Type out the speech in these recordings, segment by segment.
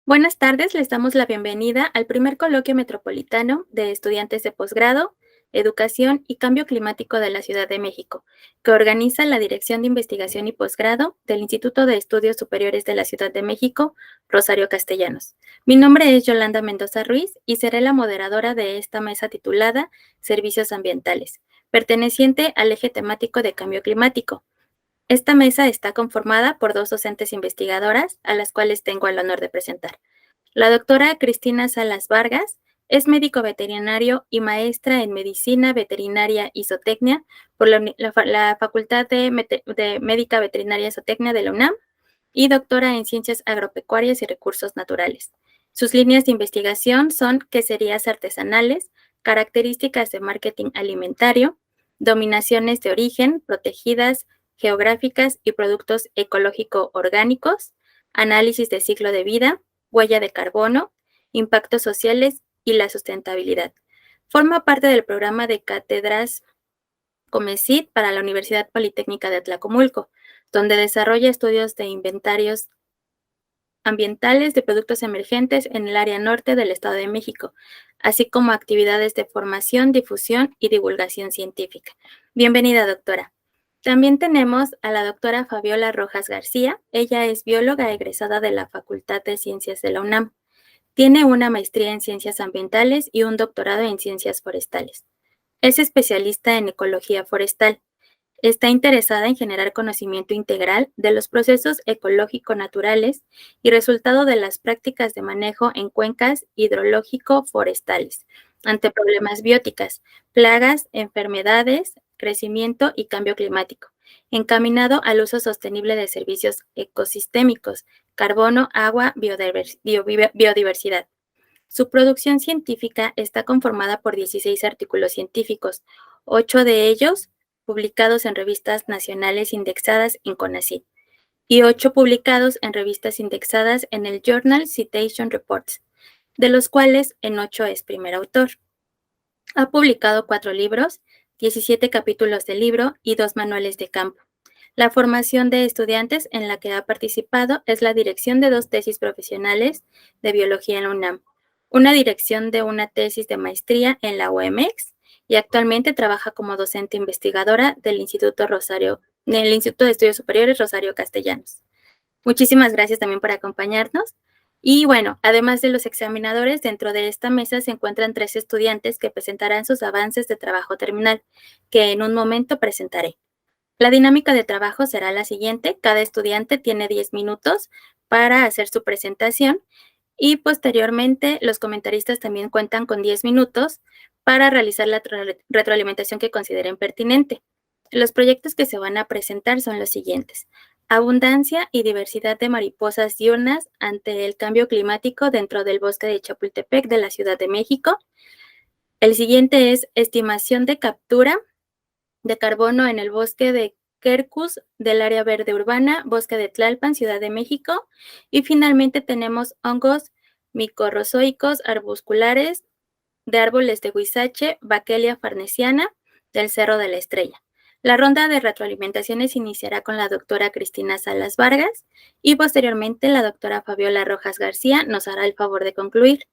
Buenas tardes, les damos la bienvenida al primer coloquio metropolitano de estudiantes de posgrado, educación y cambio climático de la Ciudad de México, que organiza la Dirección de Investigación y Posgrado del Instituto de Estudios Superiores de la Ciudad de México, Rosario Castellanos. Mi nombre es Yolanda Mendoza Ruiz y seré la moderadora de esta mesa titulada Servicios Ambientales, perteneciente al eje temático de cambio climático. Esta mesa está conformada por dos docentes investigadoras, a las cuales tengo el honor de presentar. La doctora Cristina Salas Vargas es médico veterinario y maestra en Medicina Veterinaria y Zootecnia por la Facultad de Médica Veterinaria y Zootecnia de la UNAM y doctora en Ciencias Agropecuarias y Recursos Naturales. Sus líneas de investigación son queserías artesanales, características de marketing alimentario, dominaciones de origen, protegidas, geográficas y productos ecológico-orgánicos, análisis de ciclo de vida, huella de carbono, impactos sociales y la sustentabilidad. Forma parte del programa de cátedras COMECIT para la Universidad Politécnica de Atlacomulco, donde desarrolla estudios de inventarios ambientales de productos emergentes en el área norte del Estado de México, así como actividades de formación, difusión y divulgación científica. Bienvenida, doctora. También tenemos a la doctora Fabiola Rojas García. Ella es bióloga egresada de la Facultad de Ciencias de la UNAM. Tiene una maestría en Ciencias Ambientales y un doctorado en Ciencias Forestales. Es especialista en ecología forestal. Está interesada en generar conocimiento integral de los procesos ecológico-naturales y resultado de las prácticas de manejo en cuencas hidrológico-forestales ante problemas bióticas, plagas, enfermedades, crecimiento y cambio climático, encaminado al uso sostenible de servicios ecosistémicos, carbono, agua, biodiversidad. Su producción científica está conformada por 16 artículos científicos, 8 de ellos publicados en revistas nacionales indexadas en CONACYT y 8 publicados en revistas indexadas en el Journal Citation Reports, de los cuales en 8 es primer autor. Ha publicado 4 libros, 17 capítulos de libro y 2 manuales de campo. La formación de estudiantes en la que ha participado es la dirección de 2 tesis profesionales de biología en la UNAM, una dirección de una tesis de maestría en la UMX y actualmente trabaja como docente investigadora del Instituto de Estudios Superiores Rosario Castellanos. Muchísimas gracias también por acompañarnos. Y bueno, además de los examinadores, dentro de esta mesa se encuentran 3 estudiantes que presentarán sus avances de trabajo terminal, que en un momento presentaré. La dinámica de trabajo será la siguiente. Cada estudiante tiene 10 minutos para hacer su presentación y posteriormente los comentaristas también cuentan con 10 minutos para realizar la retroalimentación que consideren pertinente. Los proyectos que se van a presentar son los siguientes: abundancia y diversidad de mariposas diurnas ante el cambio climático dentro del bosque de Chapultepec de la Ciudad de México. El siguiente es estimación de captura de carbono en el bosque de Quercus del área verde urbana, bosque de Tlalpan, Ciudad de México. Y finalmente tenemos hongos micorrozoicos arbusculares de árboles de huizache, Bakelia farnesiana, del Cerro de la Estrella. La ronda de retroalimentaciones iniciará con la doctora Cristina Salas Vargas y posteriormente la doctora Fabiola Rojas García nos hará el favor de concluir.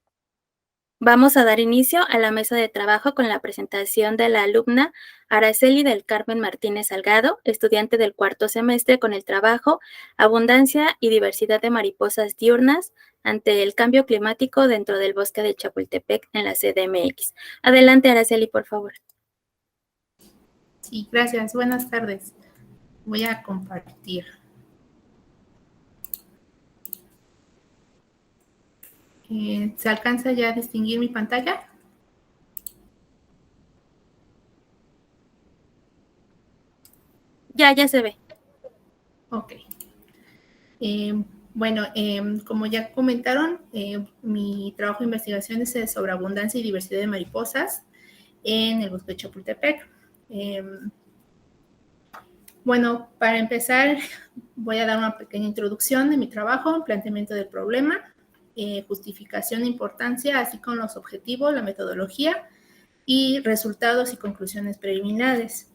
Vamos a dar inicio a la mesa de trabajo con la presentación de la alumna Araceli del Carmen Martínez Salgado, estudiante del 4º semestre, con el trabajo Abundancia y diversidad de mariposas diurnas ante el cambio climático dentro del bosque de Chapultepec en la CDMX. Adelante, Araceli, por favor. Sí, gracias. Buenas tardes. Voy a compartir. ¿Se alcanza ya a distinguir mi pantalla? Ya se ve. Ok. Bueno, como ya comentaron, mi trabajo de investigación es sobre abundancia y diversidad de mariposas en el bosque de Chapultepec. Bueno, para empezar, voy a dar una pequeña introducción de mi trabajo, planteamiento del problema, justificación de importancia, así como los objetivos, la metodología y resultados y conclusiones preliminares.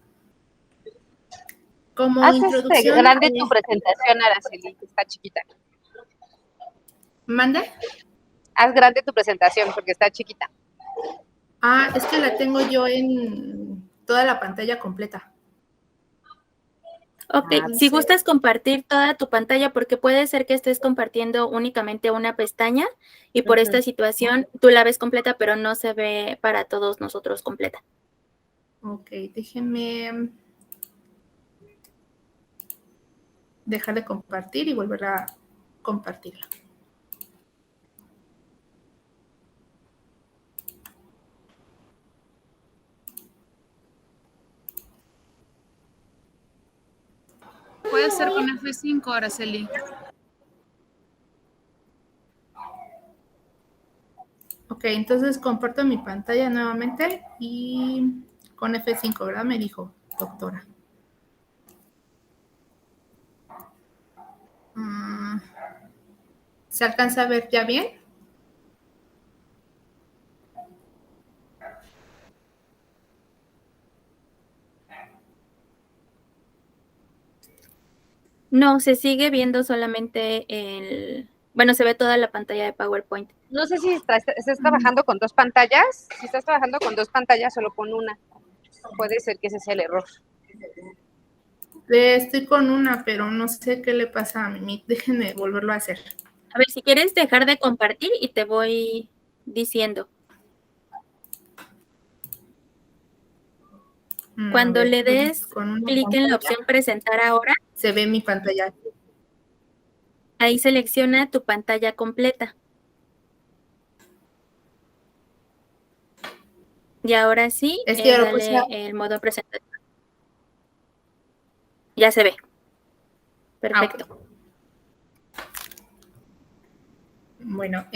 Como Haz introducción... grande tu presentación, Araceli, que está chiquita. ¿Mande? Haz grande tu presentación porque está chiquita. Ah, es que la tengo yo en toda la pantalla completa. Ok, si gustas compartir toda tu pantalla, porque puede ser que estés compartiendo únicamente una pestaña y por esta situación tú la ves completa, pero no se ve para todos nosotros completa. Ok, déjenme dejar de compartir y volver a compartirla. Puede ser con F5, Araceli. Ok, entonces comparto mi pantalla nuevamente y con F5, ¿verdad? Me dijo, doctora. ¿Se alcanza a ver ya bien? No, se sigue viendo solamente bueno, se ve toda la pantalla de PowerPoint. No sé si estás trabajando con dos pantallas. Si estás trabajando con dos pantallas, solo con una. Puede ser que ese sea el error. Estoy con una, pero no sé qué le pasa a mí. Déjenme volverlo a hacer. A ver, si quieres dejar de compartir y te voy diciendo. Cuando le des clic en la opción presentar ahora, se ve mi pantalla. Ahí selecciona tu pantalla completa. Y ahora sí, dale el modo presentación. Ya se ve. Perfecto. Okay. Bueno,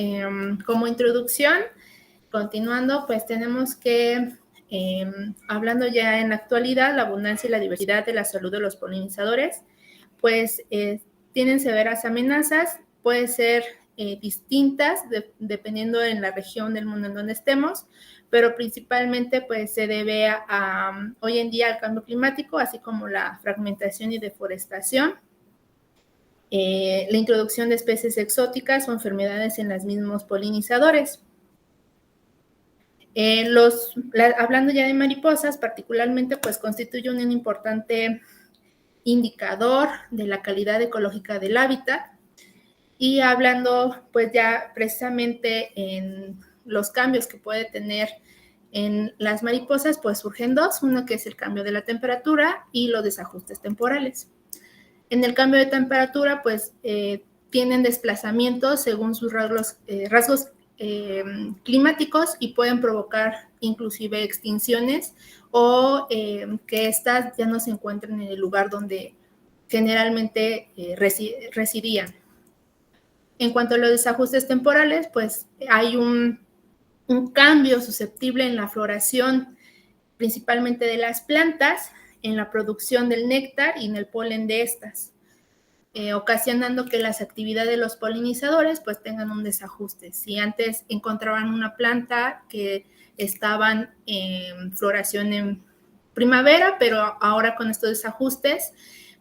como introducción, continuando, pues tenemos que, hablando ya en la actualidad, la abundancia y la diversidad de la salud de los polinizadores, pues tienen severas amenazas, puede ser distintas dependiendo en la región del mundo en donde estemos, pero principalmente pues se debe a hoy en día al cambio climático, así como la fragmentación y deforestación, la introducción de especies exóticas o enfermedades en los mismos polinizadores. Hablando ya de mariposas, particularmente, pues constituye un importante indicador de la calidad ecológica del hábitat. Y hablando pues ya precisamente en los cambios que puede tener en las mariposas, pues surgen dos, uno que es el cambio de la temperatura y los desajustes temporales. En el cambio de temperatura, pues tienen desplazamientos según sus rasgos climáticos y pueden provocar inclusive extinciones o que éstas ya no se encuentren en el lugar donde generalmente residían. En cuanto a los desajustes temporales, pues hay un cambio susceptible en la floración, principalmente de las plantas, en la producción del néctar y en el polen de estas, ocasionando que las actividades de los polinizadores pues tengan un desajuste. Si antes encontraban una planta que estaban en floración en primavera, pero ahora con estos desajustes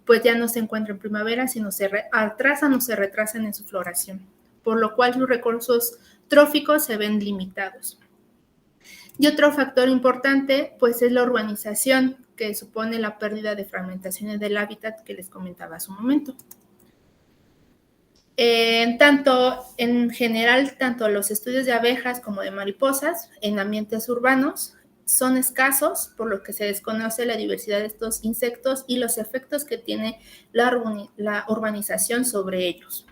pues ya no se encuentra en primavera, sino se atrasan o se retrasan en su floración, por lo cual sus recursos tróficos se ven limitados. Y otro factor importante, pues, es la urbanización, que supone la pérdida de fragmentaciones del hábitat que les comentaba hace un momento. En general, tanto los estudios de abejas como de mariposas en ambientes urbanos son escasos, por lo que se desconoce la diversidad de estos insectos y los efectos que tiene la urbanización sobre ellos.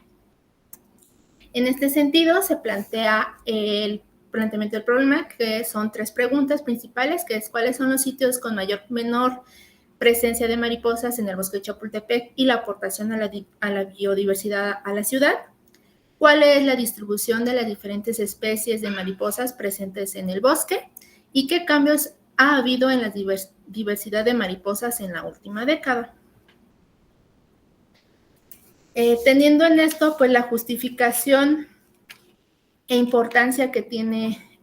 En este sentido, se plantea el planteamiento del problema, que son tres preguntas principales, que es cuáles son los sitios con menor presencia de mariposas en el bosque de Chapultepec y la aportación a la biodiversidad a la ciudad, cuál es la distribución de las diferentes especies de mariposas presentes en el bosque y qué cambios ha habido en la diversidad de mariposas en la última década. Teniendo en esto, pues la justificación e importancia que tiene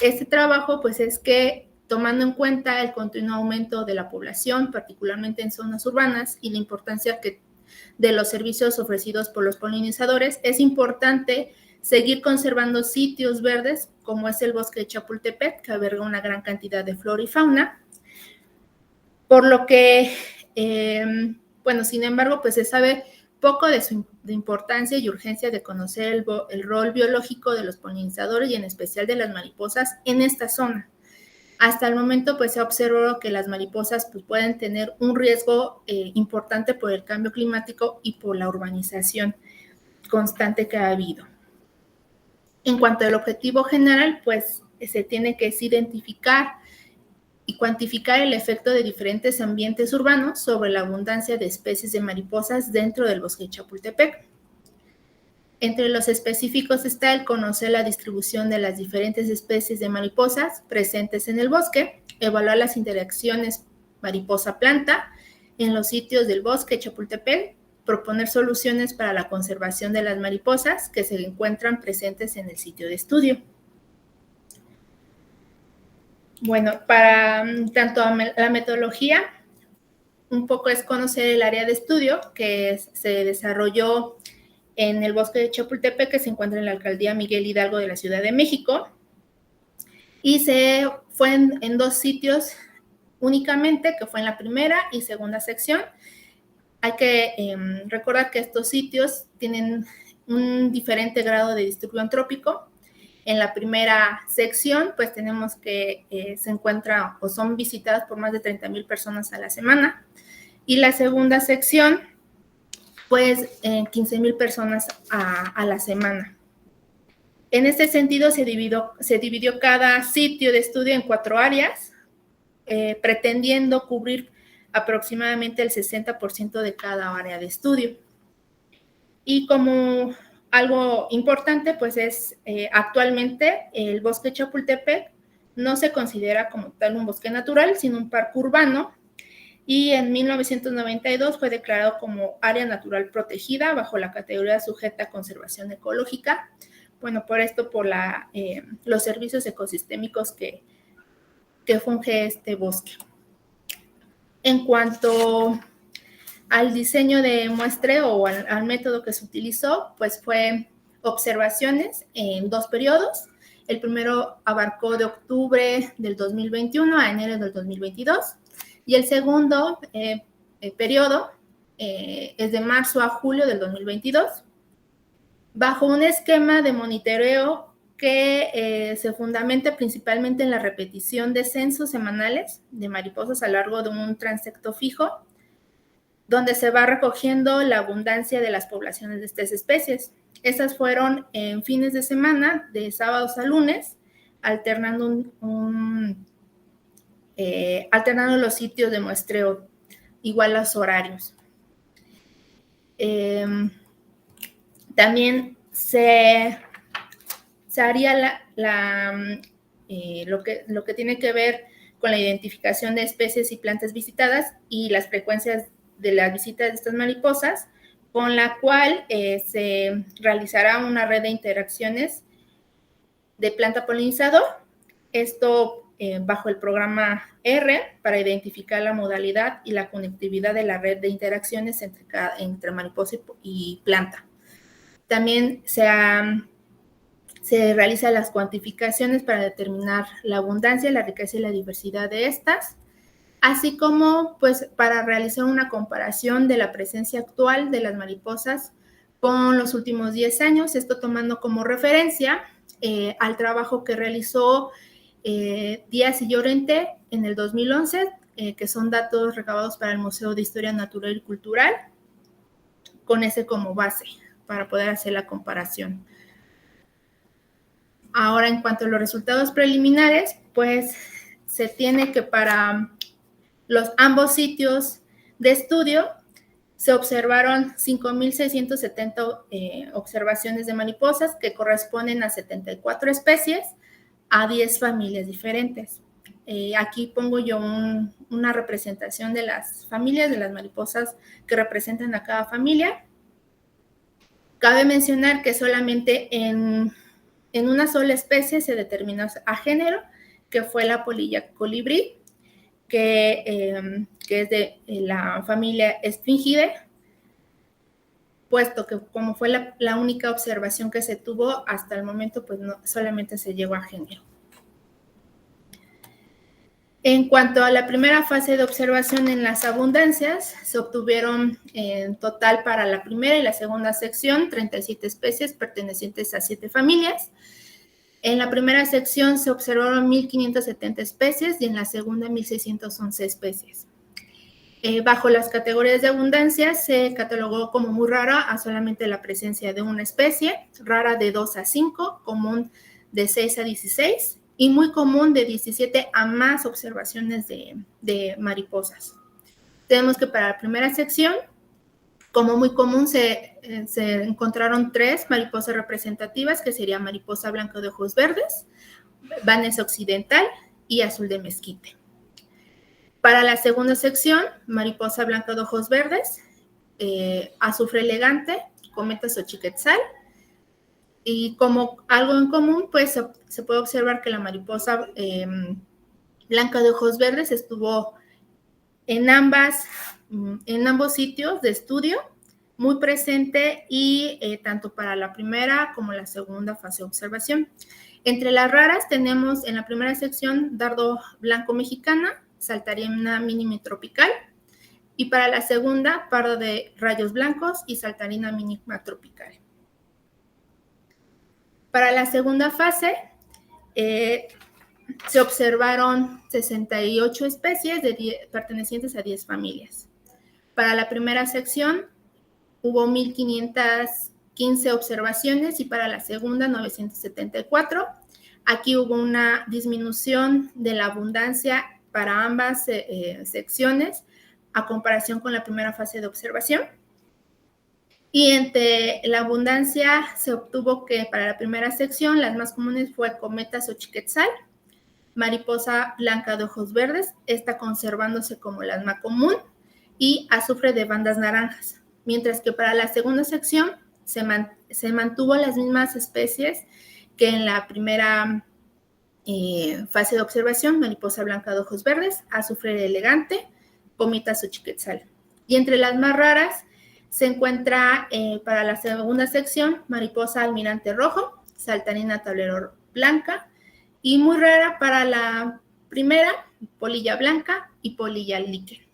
este trabajo, pues es que tomando en cuenta el continuo aumento de la población, particularmente en zonas urbanas, y la importancia que de los servicios ofrecidos por los polinizadores, es importante seguir conservando sitios verdes, como es el bosque de Chapultepec, que alberga una gran cantidad de flora y fauna, por lo que, sin embargo, pues se sabe poco de su importancia y urgencia de conocer el rol biológico de los polinizadores y en especial de las mariposas en esta zona. Hasta el momento, pues se ha observado que las mariposas pues, pueden tener un riesgo importante por el cambio climático y por la urbanización constante que ha habido. En cuanto al objetivo general, pues se tiene que identificar y cuantificar el efecto de diferentes ambientes urbanos sobre la abundancia de especies de mariposas dentro del bosque de Chapultepec. Entre los específicos está el conocer la distribución de las diferentes especies de mariposas presentes en el bosque, evaluar las interacciones mariposa-planta en los sitios del bosque de Chapultepec, proponer soluciones para la conservación de las mariposas que se encuentran presentes en el sitio de estudio. Bueno, para tanto la metodología, un poco es conocer el área de estudio que se desarrolló en el bosque de Chapultepec, que se encuentra en la alcaldía Miguel Hidalgo de la Ciudad de México, y se fue en 2 sitios únicamente, que fue en la primera y segunda sección. Hay que recordar que estos sitios tienen un diferente grado de distribución trópico. En la primera sección, pues tenemos que se encuentra o son visitadas por más de 30,000 personas a la semana. Y la segunda sección, pues 15,000 personas a la semana. En este sentido, se dividió cada sitio de estudio en 4 áreas, pretendiendo cubrir aproximadamente el 60% de cada área de estudio. Y como algo importante, pues es actualmente el bosque Chapultepec no se considera como tal un bosque natural, sino un parque urbano, y en 1992 fue declarado como área natural protegida bajo la categoría sujeta a conservación ecológica. Bueno, por esto, por los servicios ecosistémicos que funge este bosque. En cuanto al diseño de muestreo o al método que se utilizó, pues fue observaciones en 2 periodos. El primero abarcó de octubre del 2021 a enero del 2022 y el segundo periodo es de marzo a julio del 2022, bajo un esquema de monitoreo que se fundamenta principalmente en la repetición de censos semanales de mariposas a lo largo de un transecto fijo, donde se va recogiendo la abundancia de las poblaciones de estas especies. Estas fueron en fines de semana, de sábados a lunes, alternando alternando los sitios de muestreo, igual los horarios. También se haría lo que tiene que ver con la identificación de especies y plantas visitadas y las frecuencias de las visitas de estas mariposas, con la cual se realizará una red de interacciones de planta polinizador, esto bajo el programa R, para identificar la modalidad y la conectividad de la red de interacciones entre mariposa y planta. También se realizan las cuantificaciones para determinar la abundancia, la riqueza y la diversidad de estas, así como pues para realizar una comparación de la presencia actual de las mariposas con los últimos 10 años, esto tomando como referencia al trabajo que realizó Díaz y Llorente en el 2011, que son datos recabados para el Museo de Historia Natural y Cultural, con ese como base para poder hacer la comparación. Ahora, en cuanto a los resultados preliminares, pues se tiene que para ambos sitios de estudio se observaron 5,670 observaciones de mariposas que corresponden a 74 especies a 10 familias diferentes. Aquí pongo yo una representación de las familias, de las mariposas que representan a cada familia. Cabe mencionar que solamente en una sola especie se determinó a género, que fue la polilla colibrí, que es de la familia Sphingidae, puesto que como fue la única observación que se tuvo hasta el momento, pues no, solamente se llegó a género. En cuanto a la primera fase de observación en las abundancias, se obtuvieron en total para la primera y la segunda sección 37 especies pertenecientes a 7 familias. En la primera sección se observaron 1.570 especies y en la segunda 1.611 especies. Bajo las categorías de abundancia se catalogó como muy rara a solamente la presencia de una especie, rara de 2 a 5, común de 6 a 16 y muy común de 17 a más observaciones de mariposas. Tenemos que para la primera sección, como muy común, se encontraron 3 mariposas representativas, que sería mariposa blanca de ojos verdes, vanesa occidental y azul de mezquite. Para la segunda sección, mariposa blanca de ojos verdes, azufre elegante, cometa xochiquetzal. Y como algo en común, pues se puede observar que la mariposa blanca de ojos verdes estuvo en ambos sitios de estudio, muy presente y tanto para la primera como la segunda fase de observación. Entre las raras tenemos en la primera sección dardo blanco mexicana, saltarina mínima tropical, y para la segunda pardo de rayos blancos y saltarina mínima tropical. Para la segunda fase se observaron 68 especies pertenecientes a 10 familias. Para la primera sección hubo 1.515 observaciones y para la segunda 974. Aquí hubo una disminución de la abundancia para ambas secciones a comparación con la primera fase de observación. Y entre la abundancia se obtuvo que para la primera sección las más comunes fue cometa xochiquetzal, mariposa blanca de ojos verdes, esta conservándose como la más común, y azufre de bandas naranjas. Mientras que para la segunda sección se mantuvo las mismas especies que en la primera fase de observación, mariposa blanca de ojos verdes, azufre elegante, cometa xochiquetzal. Y entre las más raras se encuentra para la segunda sección mariposa almirante rojo, saltarina tablero blanca y muy rara para la primera polilla blanca y polilla líquen.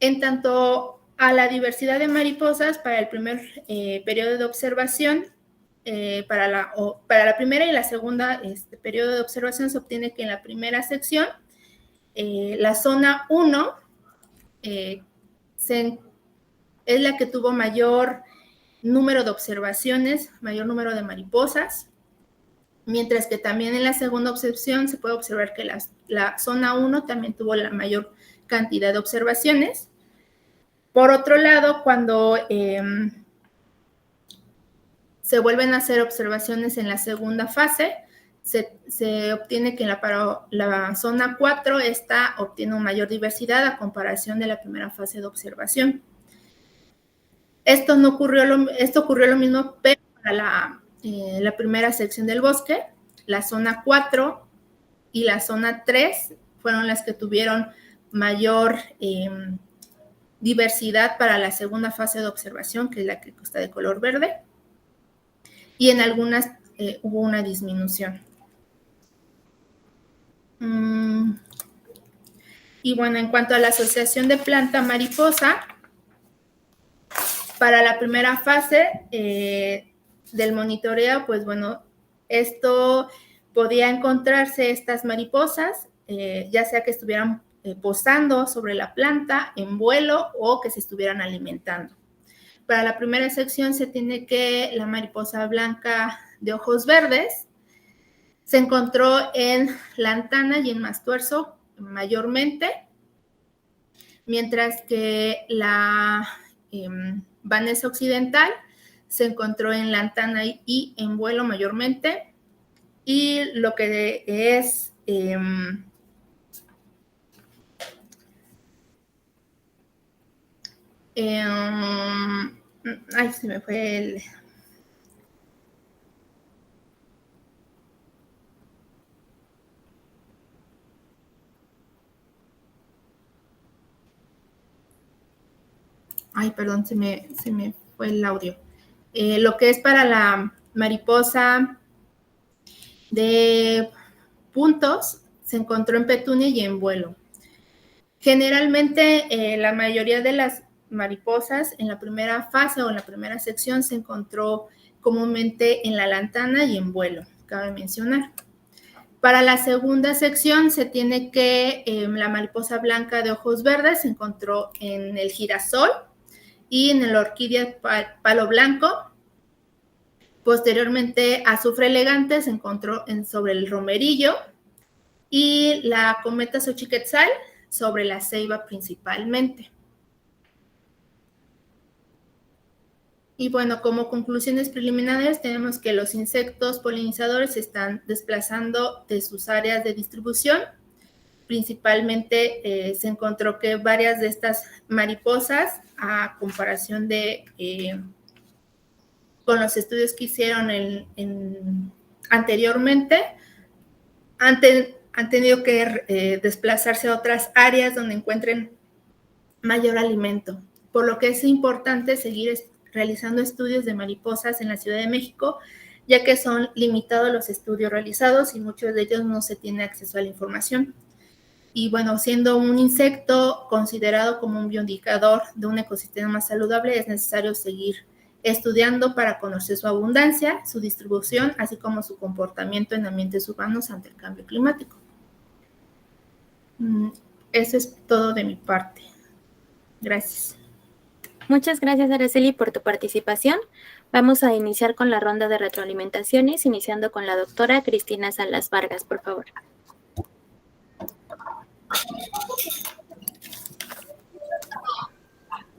En tanto a la diversidad de mariposas para el primer periodo de observación, para la primera y la segunda periodo de observación se obtiene que en la primera sección la zona 1 es la que tuvo mayor número de observaciones, mayor número de mariposas, mientras que también en la segunda observación se puede observar que la zona 1 también tuvo la mayor cantidad de observaciones. Por otro lado, cuando se vuelven a hacer observaciones en la segunda fase, se obtiene que para la zona 4 esta obtiene una mayor diversidad a comparación de la primera fase de observación. Esto ocurrió lo mismo, pero para la primera sección del bosque, la zona 4 y la zona 3 fueron las que tuvieron mayor diversidad para la segunda fase de observación, que es la que está de color verde, y en algunas hubo una disminución. Y bueno, en cuanto a la asociación de planta mariposa, para la primera fase del monitoreo, pues bueno, esto podía encontrarse estas mariposas, ya sea que estuvieran posando sobre la planta en vuelo o que se estuvieran alimentando. Para la primera sección se tiene que la mariposa blanca de ojos verdes se encontró en lantana y en mastuerzo mayormente, mientras que la vanesa occidental se encontró en lantana y en vuelo mayormente, y lo que es ay, se me fue el... Ay, perdón, se me fue el audio. Lo que es para la mariposa de puntos se encontró en petunia y en vuelo. Generalmente, la mayoría de las mariposas en la primera fase o en la primera sección se encontró comúnmente en la lantana y en vuelo, cabe mencionar. Para la segunda sección se tiene que la mariposa blanca de ojos verdes se encontró en el girasol y en la orquídea palo blanco. Posteriormente, azufre elegante se encontró sobre el romerillo y la cometa Xochiquetzal sobre la ceiba principalmente. Y bueno, como conclusiones preliminares tenemos que los insectos polinizadores se están desplazando de sus áreas de distribución. Principalmente se encontró que varias de estas mariposas, a comparación de con los estudios que hicieron anteriormente, han tenido que desplazarse a otras áreas donde encuentren mayor alimento, por lo que es importante seguir realizando estudios de mariposas en la Ciudad de México, ya que son limitados los estudios realizados y muchos de ellos no se tiene acceso a la información. Y bueno, siendo un insecto considerado como un bioindicador de un ecosistema más saludable, es necesario seguir estudiando para conocer su abundancia, su distribución, así como su comportamiento en ambientes urbanos ante el cambio climático. Eso es todo de mi parte. Gracias. Muchas gracias, Araceli, por tu participación. Vamos a iniciar con la ronda de retroalimentaciones, iniciando con la doctora Cristina Salas Vargas, por favor.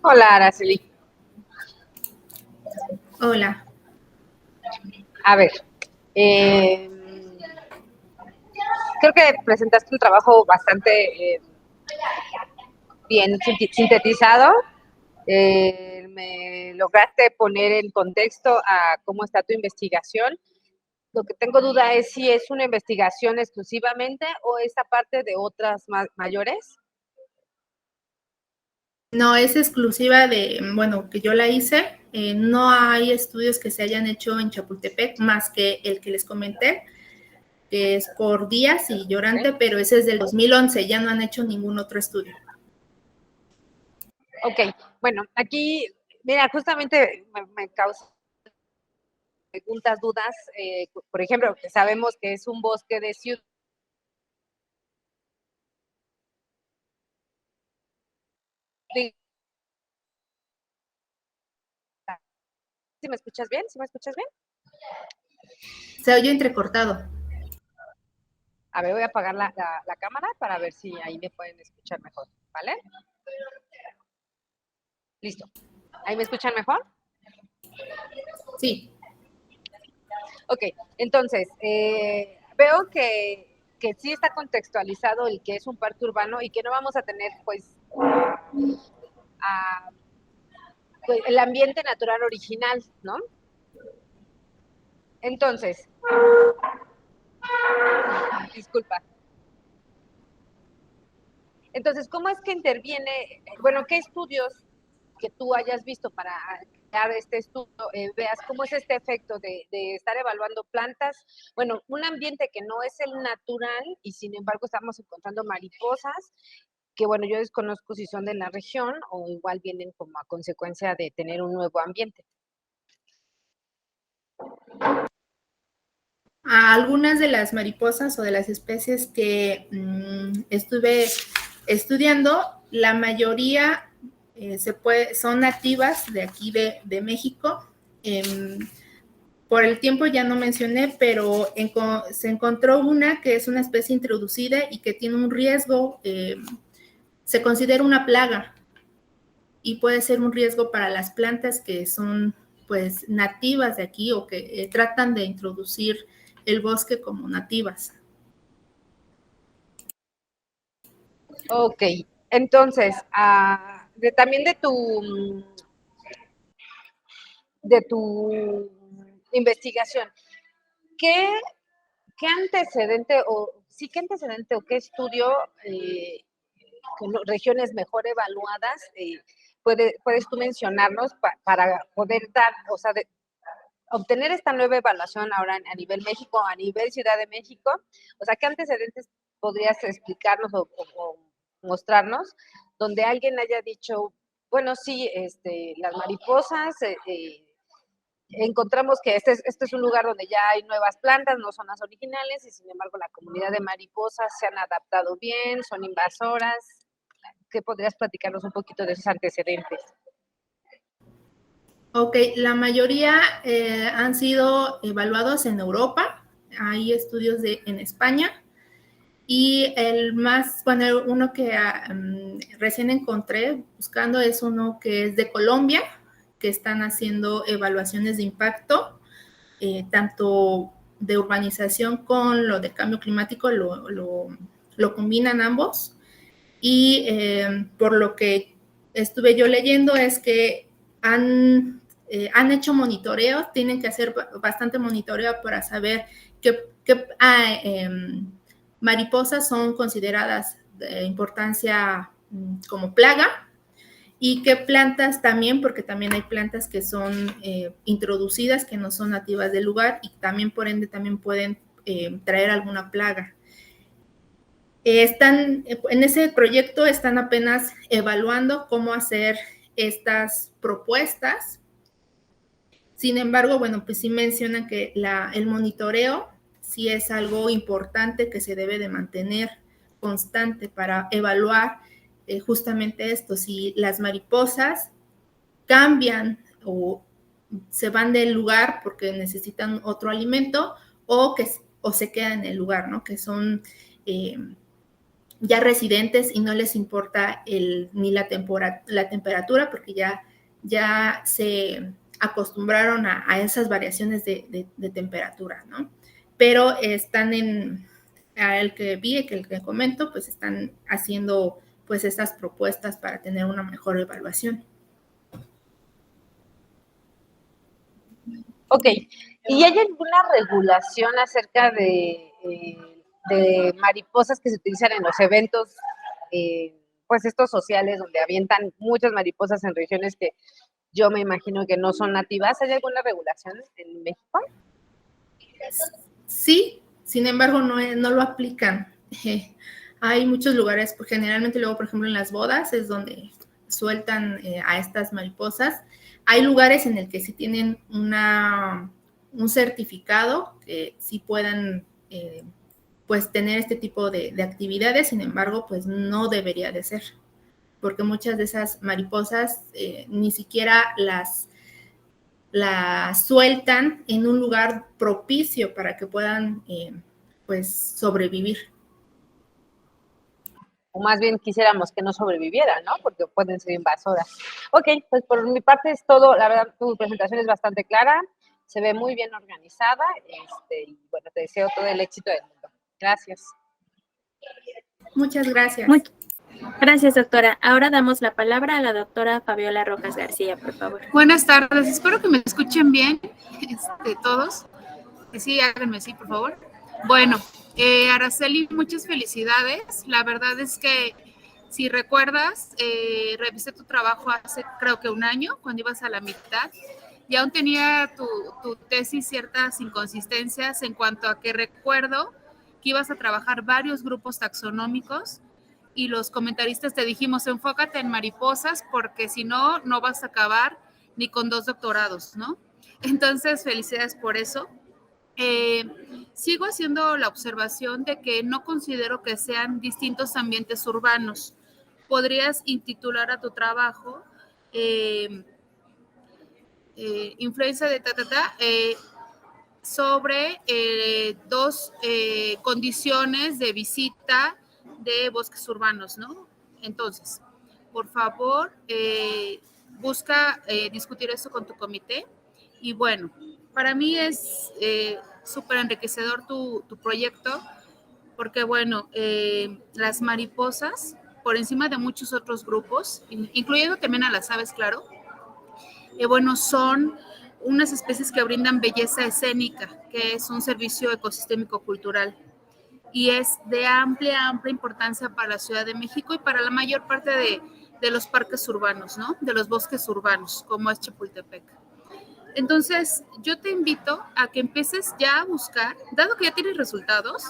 Hola, Araceli. Hola. A ver, creo que presentaste un trabajo bastante bien sintetizado. Me lograste poner en contexto a cómo está tu investigación. Lo que tengo duda es si es una investigación exclusivamente o esta parte de otras mayores. No, es exclusiva de, bueno, que yo la hice. No hay estudios que se hayan hecho en Chapultepec más que el que les comenté, que es por Díaz y Llorante, okay. Pero ese es del 2011, ya no han hecho ningún otro estudio. Ok, bueno, aquí, mira, justamente me causa preguntas, dudas, por ejemplo, que sabemos que es un bosque de ciudad. ¿Sí me escuchas bien? ¿Sí me escuchas bien? Se oye entrecortado. A ver, voy a apagar la cámara para ver si ahí me pueden escuchar mejor, ¿vale? Listo. ¿Ahí me escuchan mejor? Sí. Ok, entonces, veo que sí está contextualizado el que es un parque urbano y que no vamos a tener, pues, pues el ambiente natural original, ¿no? Entonces, disculpa. Entonces, ¿cómo es que interviene? Bueno, ¿qué estudios que tú hayas visto para crear este estudio, veas cómo es este efecto de estar evaluando plantas? Bueno, un ambiente que no es el natural y sin embargo estamos encontrando mariposas, que bueno, yo desconozco si son de la región o igual vienen como a consecuencia de tener un nuevo ambiente. A algunas de las mariposas o de las especies que estuve estudiando, la mayoría son nativas de aquí de México. Por el tiempo ya no mencioné, pero se encontró una que es una especie introducida y que tiene un riesgo, se considera una plaga y puede ser un riesgo para las plantas que son pues nativas de aquí o que tratan de introducir el bosque como nativas. Ok, entonces, también de tu investigación, ¿qué antecedente o qué estudio regiones mejor evaluadas, puedes tú mencionarnos para poder dar, o sea, obtener esta nueva evaluación ahora a nivel México, a nivel Ciudad de México. O sea, ¿qué antecedentes podrías explicarnos o mostrarnos donde alguien haya dicho, bueno, sí, las mariposas, encontramos que este es un lugar donde ya hay nuevas plantas, no son las originales, y sin embargo la comunidad de mariposas se han adaptado bien, son invasoras? ¿Qué podrías platicarnos un poquito de esos antecedentes? Ok, la mayoría han sido evaluados en Europa, hay estudios en España, y uno que recién encontré buscando es uno que es de Colombia, que están haciendo evaluaciones de impacto, tanto de urbanización con lo de cambio climático, lo combinan ambos, y por lo que estuve yo leyendo es que han hecho monitoreos, tienen que hacer bastante monitoreo para saber qué mariposas son consideradas de importancia como plaga, y qué plantas también, porque también hay plantas que son introducidas, que no son nativas del lugar, y también por ende también pueden traer alguna plaga. En ese proyecto están apenas evaluando cómo hacer estas propuestas. Sin embargo, bueno, pues sí mencionan que el monitoreo sí es algo importante que se debe de mantener constante para evaluar justamente esto, si las mariposas cambian o se van del lugar porque necesitan otro alimento, o se quedan en el lugar, ¿no? Que son ya residentes y no les importa ni la temperatura, porque ya se acostumbraron a esas variaciones de temperatura, ¿no? Pero están el que comento, pues están haciendo pues estas propuestas para tener una mejor evaluación. Ok, ¿y hay alguna regulación acerca de mariposas que se utilizan en los eventos, pues estos sociales, donde avientan muchas mariposas en regiones que yo me imagino que no son nativas? ¿Hay alguna regulación en México? Sí, sin embargo no lo aplican. Hay muchos lugares, pues, generalmente luego, por ejemplo, en las bodas es donde sueltan a estas mariposas. Hay lugares en el que sí tienen un certificado que sí puedan pues tener este tipo de actividades, sin embargo, pues no debería de ser, porque muchas de esas mariposas ni siquiera las sueltan en un lugar propicio para que puedan pues sobrevivir. O más bien quisiéramos que no sobrevivieran, ¿no? Porque pueden ser invasoras. Ok, pues por mi parte es todo. La verdad, tu presentación es bastante clara, se ve muy bien organizada, y bueno, te deseo todo el éxito del mundo. Gracias. Muchas gracias. Gracias, doctora. Ahora damos la palabra a la doctora Fabiola Rojas García, por favor. Buenas tardes, espero que me escuchen bien, todos. Sí, háganme sí, por favor. Bueno, Araceli, muchas felicidades. La verdad es que, si recuerdas, revisé tu trabajo hace creo que un año, cuando ibas a la mitad, y aún tenía tu tesis ciertas inconsistencias en cuanto a que recuerdo que ibas a trabajar varios grupos taxonómicos, y los comentaristas te dijimos, enfócate en mariposas, porque si no, no vas a acabar ni con 2 doctorados, ¿no? Entonces, felicidades por eso. Sigo haciendo la observación de que no considero que sean distintos ambientes urbanos. Podrías intitular a tu trabajo influencia de sobre 2 condiciones de visita de bosques urbanos, ¿no? Entonces, por favor, busca discutir eso con tu comité. Y bueno, para mí es súper enriquecedor tu proyecto, porque bueno, las mariposas, por encima de muchos otros grupos, incluyendo también a las aves, claro, bueno, son unas especies que brindan belleza escénica, que es un servicio ecosistémico cultural. y es de amplia importancia para la Ciudad de México y para la mayor parte de los parques urbanos, ¿no? De los bosques urbanos, como es Chapultepec. Entonces, yo te invito a que empieces ya a buscar, dado que ya tienes resultados,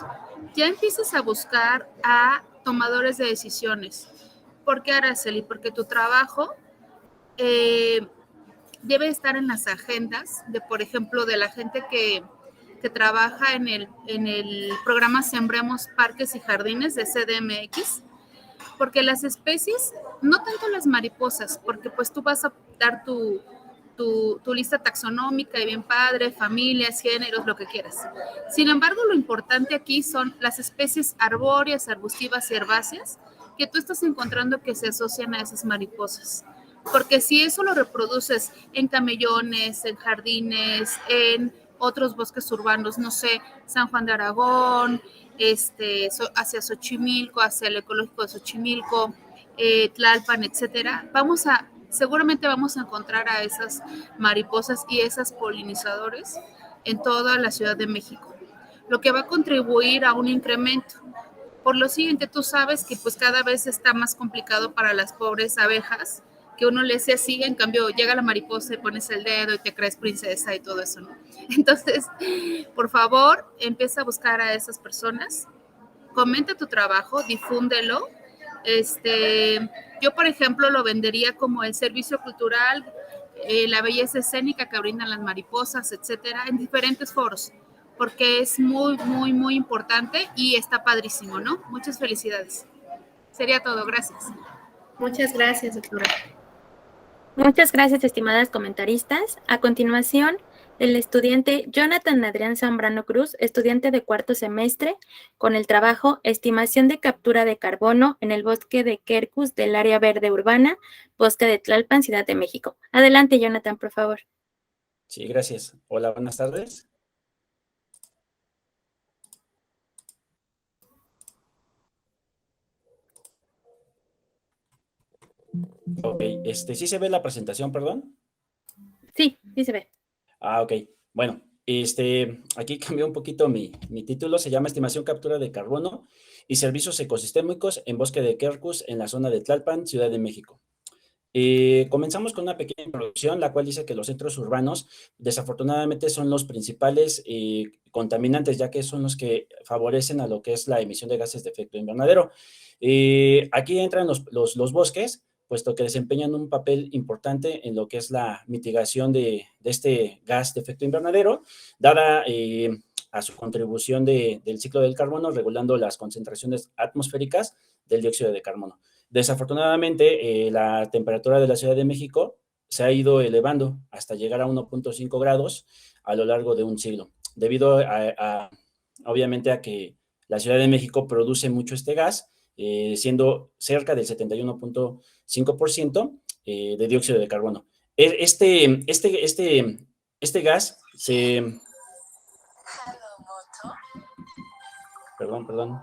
ya empieces a buscar a tomadores de decisiones. ¿Por qué, Araceli? Porque tu trabajo debe estar en las agendas de, por ejemplo, de la gente que trabaja en el programa Sembremos Parques y Jardines de CDMX, porque las especies, no tanto las mariposas, porque pues tú vas a dar tu lista taxonómica y bien padre, familias, géneros, lo que quieras. Sin embargo, lo importante aquí son las especies arbóreas, arbustivas y herbáceas que tú estás encontrando que se asocian a esas mariposas. Porque si eso lo reproduces en camellones, en jardines, en otros bosques urbanos, no sé, San Juan de Aragón, hacia Xochimilco, hacia el ecológico de Xochimilco, Tlalpan, etcétera, seguramente vamos a encontrar a esas mariposas y esas polinizadores en toda la Ciudad de México, lo que va a contribuir a un incremento. Por lo siguiente, tú sabes que pues cada vez está más complicado para las pobres abejas, que uno le hace así, en cambio llega la mariposa y pones el dedo y te crees princesa y todo eso, ¿no? Entonces, por favor, empieza a buscar a esas personas, comenta tu trabajo, difúndelo. Yo, por ejemplo, lo vendería como el servicio cultural, la belleza escénica que brindan las mariposas, etcétera, en diferentes foros, porque es muy, muy, muy importante y está padrísimo, ¿no? Muchas felicidades. Sería todo, gracias. Muchas gracias, doctora. Muchas gracias, estimadas comentaristas. A continuación, el estudiante Jonathan Adrián Zambrano Cruz, estudiante de cuarto semestre, con el trabajo Estimación de captura de carbono en el bosque de Quercus del área verde urbana, bosque de Tlalpan, Ciudad de México. Adelante, Jonathan, por favor. Sí, gracias. Hola, buenas tardes. Ok, ¿sí se ve la presentación, perdón? Sí, sí se ve. Ok. Bueno, aquí cambió un poquito mi título, se llama Estimación Captura de Carbono y Servicios Ecosistémicos en Bosque de Quercus en la zona de Tlalpan, Ciudad de México. Comenzamos con una pequeña introducción, la cual dice que los centros urbanos desafortunadamente son los principales contaminantes, ya que son los que favorecen a lo que es la emisión de gases de efecto invernadero. Aquí entran los bosques, puesto que desempeñan un papel importante en lo que es la mitigación de este gas de efecto invernadero, dada a su contribución del ciclo del carbono, regulando las concentraciones atmosféricas del dióxido de carbono. Desafortunadamente, la temperatura de la Ciudad de México se ha ido elevando hasta llegar a 1.5 grados a lo largo de un siglo, debido obviamente a que la Ciudad de México produce mucho este gas, siendo cerca del 71.5% de dióxido de carbono. Este gas se... Perdón.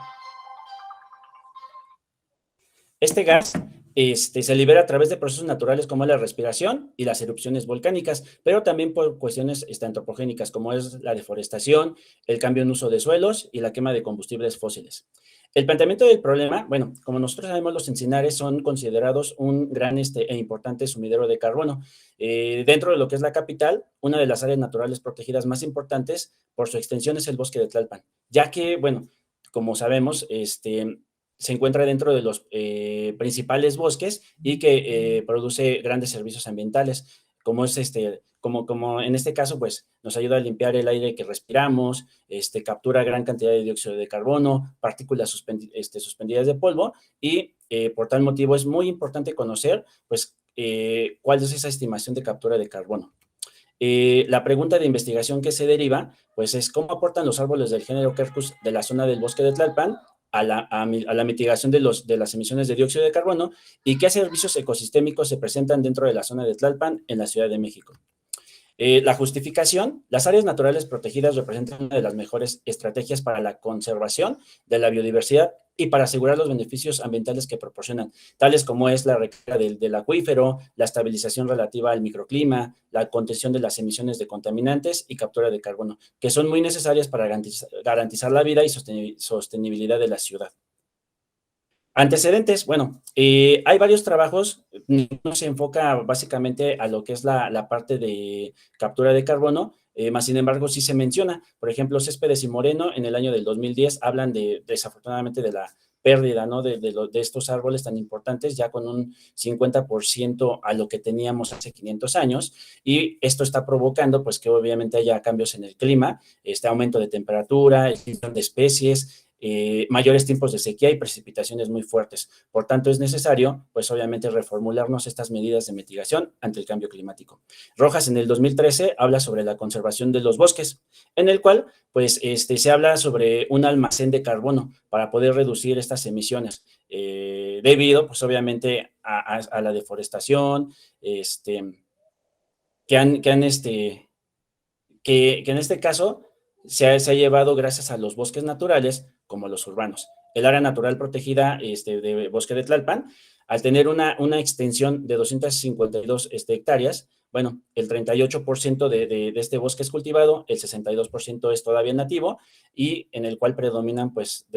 Este gas se libera a través de procesos naturales como la respiración y las erupciones volcánicas, pero también por cuestiones antropogénicas, como es la deforestación, el cambio en uso de suelos y la quema de combustibles fósiles. El planteamiento del problema, bueno, como nosotros sabemos, los encinares son considerados un gran e importante sumidero de carbono. Dentro de lo que es la capital, una de las áreas naturales protegidas más importantes por su extensión es el bosque de Tlalpan, ya que, bueno, como sabemos, se encuentra dentro de los principales bosques y que produce grandes servicios ambientales, como es como en este caso, pues nos ayuda a limpiar el aire que respiramos, captura gran cantidad de dióxido de carbono, partículas suspendidas de polvo y por tal motivo es muy importante conocer, pues, cuál es esa estimación de captura de carbono. La pregunta de investigación que se deriva, pues es cómo aportan los árboles del género Quercus de la zona del bosque de Tlalpan a la mitigación de las emisiones de dióxido de carbono y qué servicios ecosistémicos se presentan dentro de la zona de Tlalpan en la Ciudad de México. La justificación: las áreas naturales protegidas representan una de las mejores estrategias para la conservación de la biodiversidad y para asegurar los beneficios ambientales que proporcionan, tales como es la recarga del acuífero, la estabilización relativa al microclima, la contención de las emisiones de contaminantes y captura de carbono, que son muy necesarias para garantizar la vida y sostenibilidad de la ciudad. Antecedentes: bueno, hay varios trabajos, ninguno se enfoca básicamente a lo que es la parte de captura de carbono, más sin embargo sí se menciona. Por ejemplo, Céspedes y Moreno en el año del 2010 hablan desafortunadamente de la pérdida, ¿no?, de estos árboles tan importantes, ya con un 50% a lo que teníamos hace 500 años, y esto está provocando pues que obviamente haya cambios en el clima, aumento de temperatura, extinción de especies, mayores tiempos de sequía y precipitaciones muy fuertes. Por tanto, es necesario, pues obviamente, reformularnos estas medidas de mitigación ante el cambio climático. Rojas en el 2013 habla sobre la conservación de los bosques, en el cual pues se habla sobre un almacén de carbono para poder reducir estas emisiones, debido pues obviamente a la deforestación, que en este caso se ha llevado gracias a los bosques naturales como los urbanos. El área natural protegida de Bosque de Tlalpan, al tener una extensión de 252 hectáreas, bueno, el 38% de este bosque es cultivado, el 62% es todavía nativo, y en el cual predominan, pues,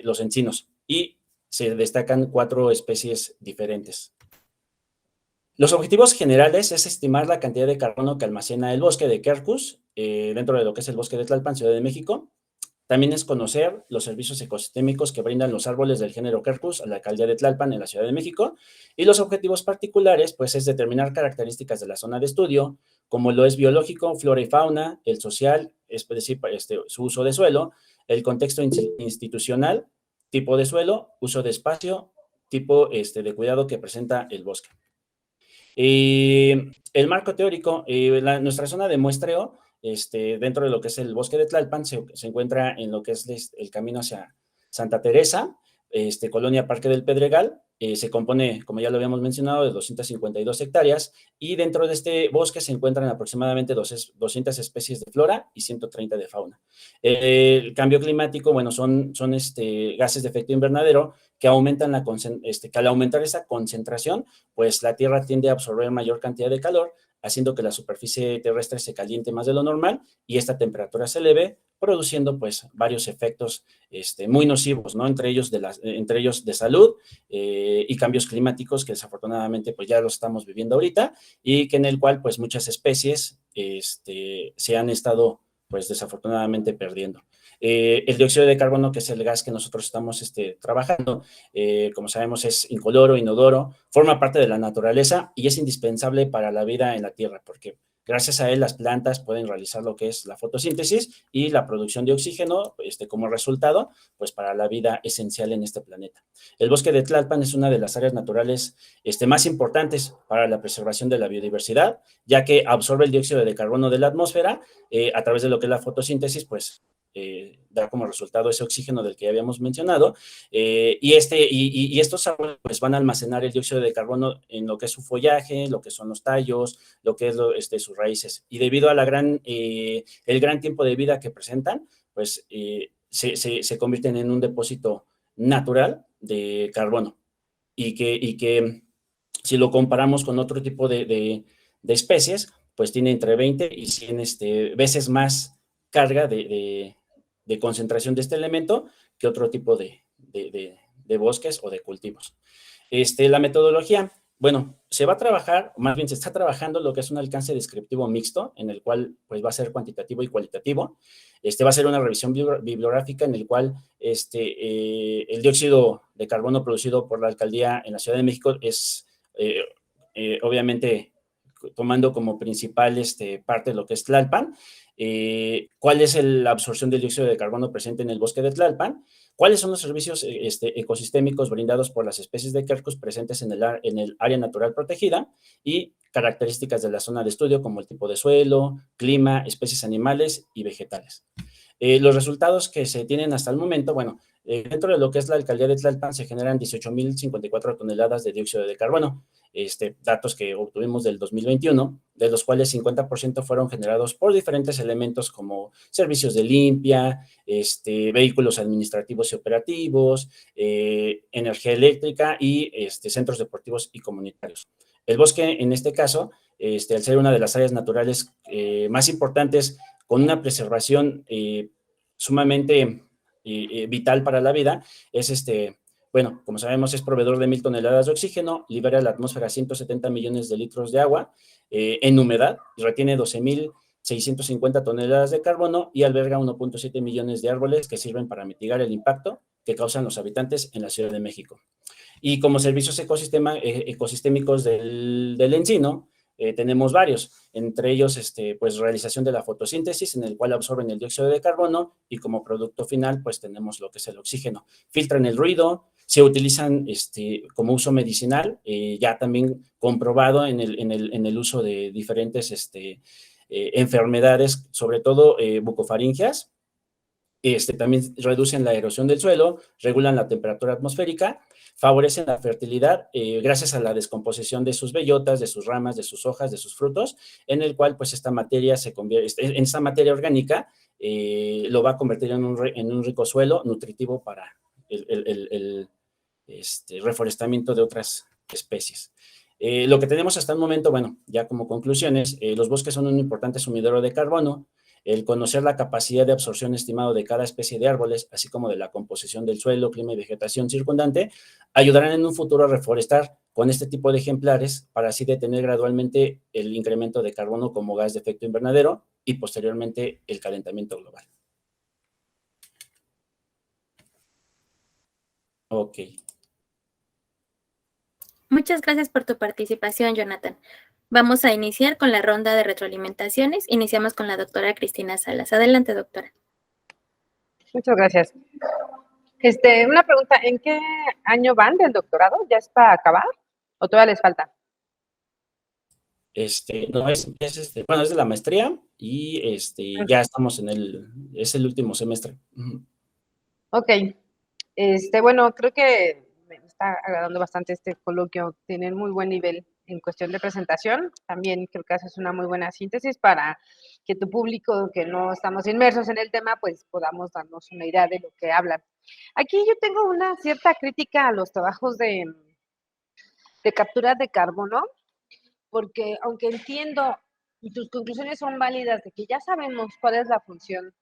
los encinos, y se destacan 4 especies diferentes. Los objetivos generales es estimar la cantidad de carbono que almacena el bosque de Quercus, dentro de lo que es el bosque de Tlalpan, Ciudad de México. También es conocer los servicios ecosistémicos que brindan los árboles del género Quercus a la alcaldía de Tlalpan en la Ciudad de México. Y los objetivos particulares, pues, es determinar características de la zona de estudio, como lo es biológico, flora y fauna, el social, es decir, su uso de suelo, el contexto institucional, tipo de suelo, uso de espacio, tipo de cuidado que presenta el bosque. El marco teórico: nuestra zona de muestreo, dentro de lo que es el bosque de Tlalpan, se encuentra en lo que es el camino hacia Santa Teresa, Colonia Parque del Pedregal. Se compone, como ya lo habíamos mencionado, de 252 hectáreas, y dentro de este bosque se encuentran aproximadamente 200 especies de flora y 130 de fauna. El cambio climático, bueno, son gases de efecto invernadero que aumentan que al aumentar esa concentración, pues la Tierra tiende a absorber mayor cantidad de calor, haciendo que la superficie terrestre se caliente más de lo normal y esta temperatura se eleve, produciendo pues varios efectos muy nocivos, ¿no? Entre ellos de salud, y cambios climáticos que desafortunadamente pues ya los estamos viviendo ahorita, y que en el cual pues muchas especies se han estado pues desafortunadamente perdiendo. El dióxido de carbono, que es el gas que nosotros estamos trabajando, como sabemos, es incoloro, inodoro, forma parte de la naturaleza y es indispensable para la vida en la Tierra, porque gracias a él las plantas pueden realizar lo que es la fotosíntesis y la producción de oxígeno, como resultado, pues para la vida esencial en este planeta. El bosque de Tlalpan es una de las áreas naturales más importantes para la preservación de la biodiversidad, ya que absorbe el dióxido de carbono de la atmósfera a través de lo que es la fotosíntesis, pues da como resultado ese oxígeno del que ya habíamos mencionado, y estos árboles pues van a almacenar el dióxido de carbono en lo que es su follaje, lo que son los tallos, lo que es sus raíces, y debido a el gran tiempo de vida que presentan, pues se convierten en un depósito natural de carbono, y que si lo comparamos con otro tipo de especies, pues tiene entre 20 y 100 veces más carga de concentración de este elemento que otro tipo de bosques o de cultivos. La metodología, bueno, se va a trabajar, más bien se está trabajando lo que es un alcance descriptivo mixto, en el cual pues va a ser cuantitativo y cualitativo. Va a ser una revisión bibliográfica en el cual el dióxido de carbono producido por la alcaldía en la Ciudad de México es obviamente tomando como principal parte de lo que es Tlalpan, cuál es la absorción del dióxido de carbono presente en el bosque de Tlalpan, cuáles son los servicios ecosistémicos brindados por las especies de Quercus presentes en el área natural protegida, y características de la zona de estudio como el tipo de suelo, clima, especies animales y vegetales. Los resultados que se tienen hasta el momento, bueno, dentro de lo que es la alcaldía de Tlalpan se generan 18,054 toneladas de dióxido de carbono, datos que obtuvimos del 2021, de los cuales 50% fueron generados por diferentes elementos como servicios de limpia, vehículos administrativos y operativos, energía eléctrica y centros deportivos y comunitarios. El bosque, en este caso, al ser una de las áreas naturales más importantes, con una preservación sumamente vital para la vida, es bueno, como sabemos, es proveedor de 1,000 toneladas de oxígeno, libera a la atmósfera 170 millones de litros de agua en humedad, retiene 12,650 toneladas de carbono y alberga 1,7 millones de árboles que sirven para mitigar el impacto que causan los habitantes en la Ciudad de México. Y como servicios ecosistémicos del encino, tenemos varios, entre ellos, pues, realización de la fotosíntesis, en el cual absorben el dióxido de carbono, y como producto final, pues, tenemos lo que es el oxígeno. Filtran el ruido, se utilizan como uso medicinal, ya también comprobado en el uso de diferentes enfermedades, sobre todo bucofaringias. También reducen la erosión del suelo, regulan la temperatura atmosférica, favorecen la fertilidad gracias a la descomposición de sus bellotas, de sus ramas, de sus hojas, de sus frutos, en el cual pues esta materia se convierte, en esta materia orgánica lo va a convertir en un rico suelo nutritivo para el reforestamiento de otras especies. Lo que tenemos hasta el momento, bueno, ya como conclusiones, los bosques son un importante sumidero de carbono. El conocer la capacidad de absorción estimado de cada especie de árboles, así como de la composición del suelo, clima y vegetación circundante, ayudarán en un futuro a reforestar con este tipo de ejemplares para así detener gradualmente el incremento de carbono como gas de efecto invernadero y posteriormente el calentamiento global. Ok. Muchas gracias por tu participación, Jonathan. Vamos a iniciar con la ronda de retroalimentaciones. Iniciamos con la doctora Cristina Salas. Adelante, doctora. Muchas gracias. Una pregunta, ¿en qué año van del doctorado? ¿Ya es para acabar o todavía les falta? No, bueno, es de la maestría y ya estamos es el último semestre. Ok. Bueno, creo que me está agradando bastante este coloquio. Tienen muy buen nivel en cuestión de presentación. También creo que haces una muy buena síntesis para que tu público, que no estamos inmersos en el tema, pues podamos darnos una idea de lo que hablan. Aquí yo tengo una cierta crítica a los trabajos de captura de carbono, porque aunque entiendo y tus conclusiones son válidas de que ya sabemos cuál es la función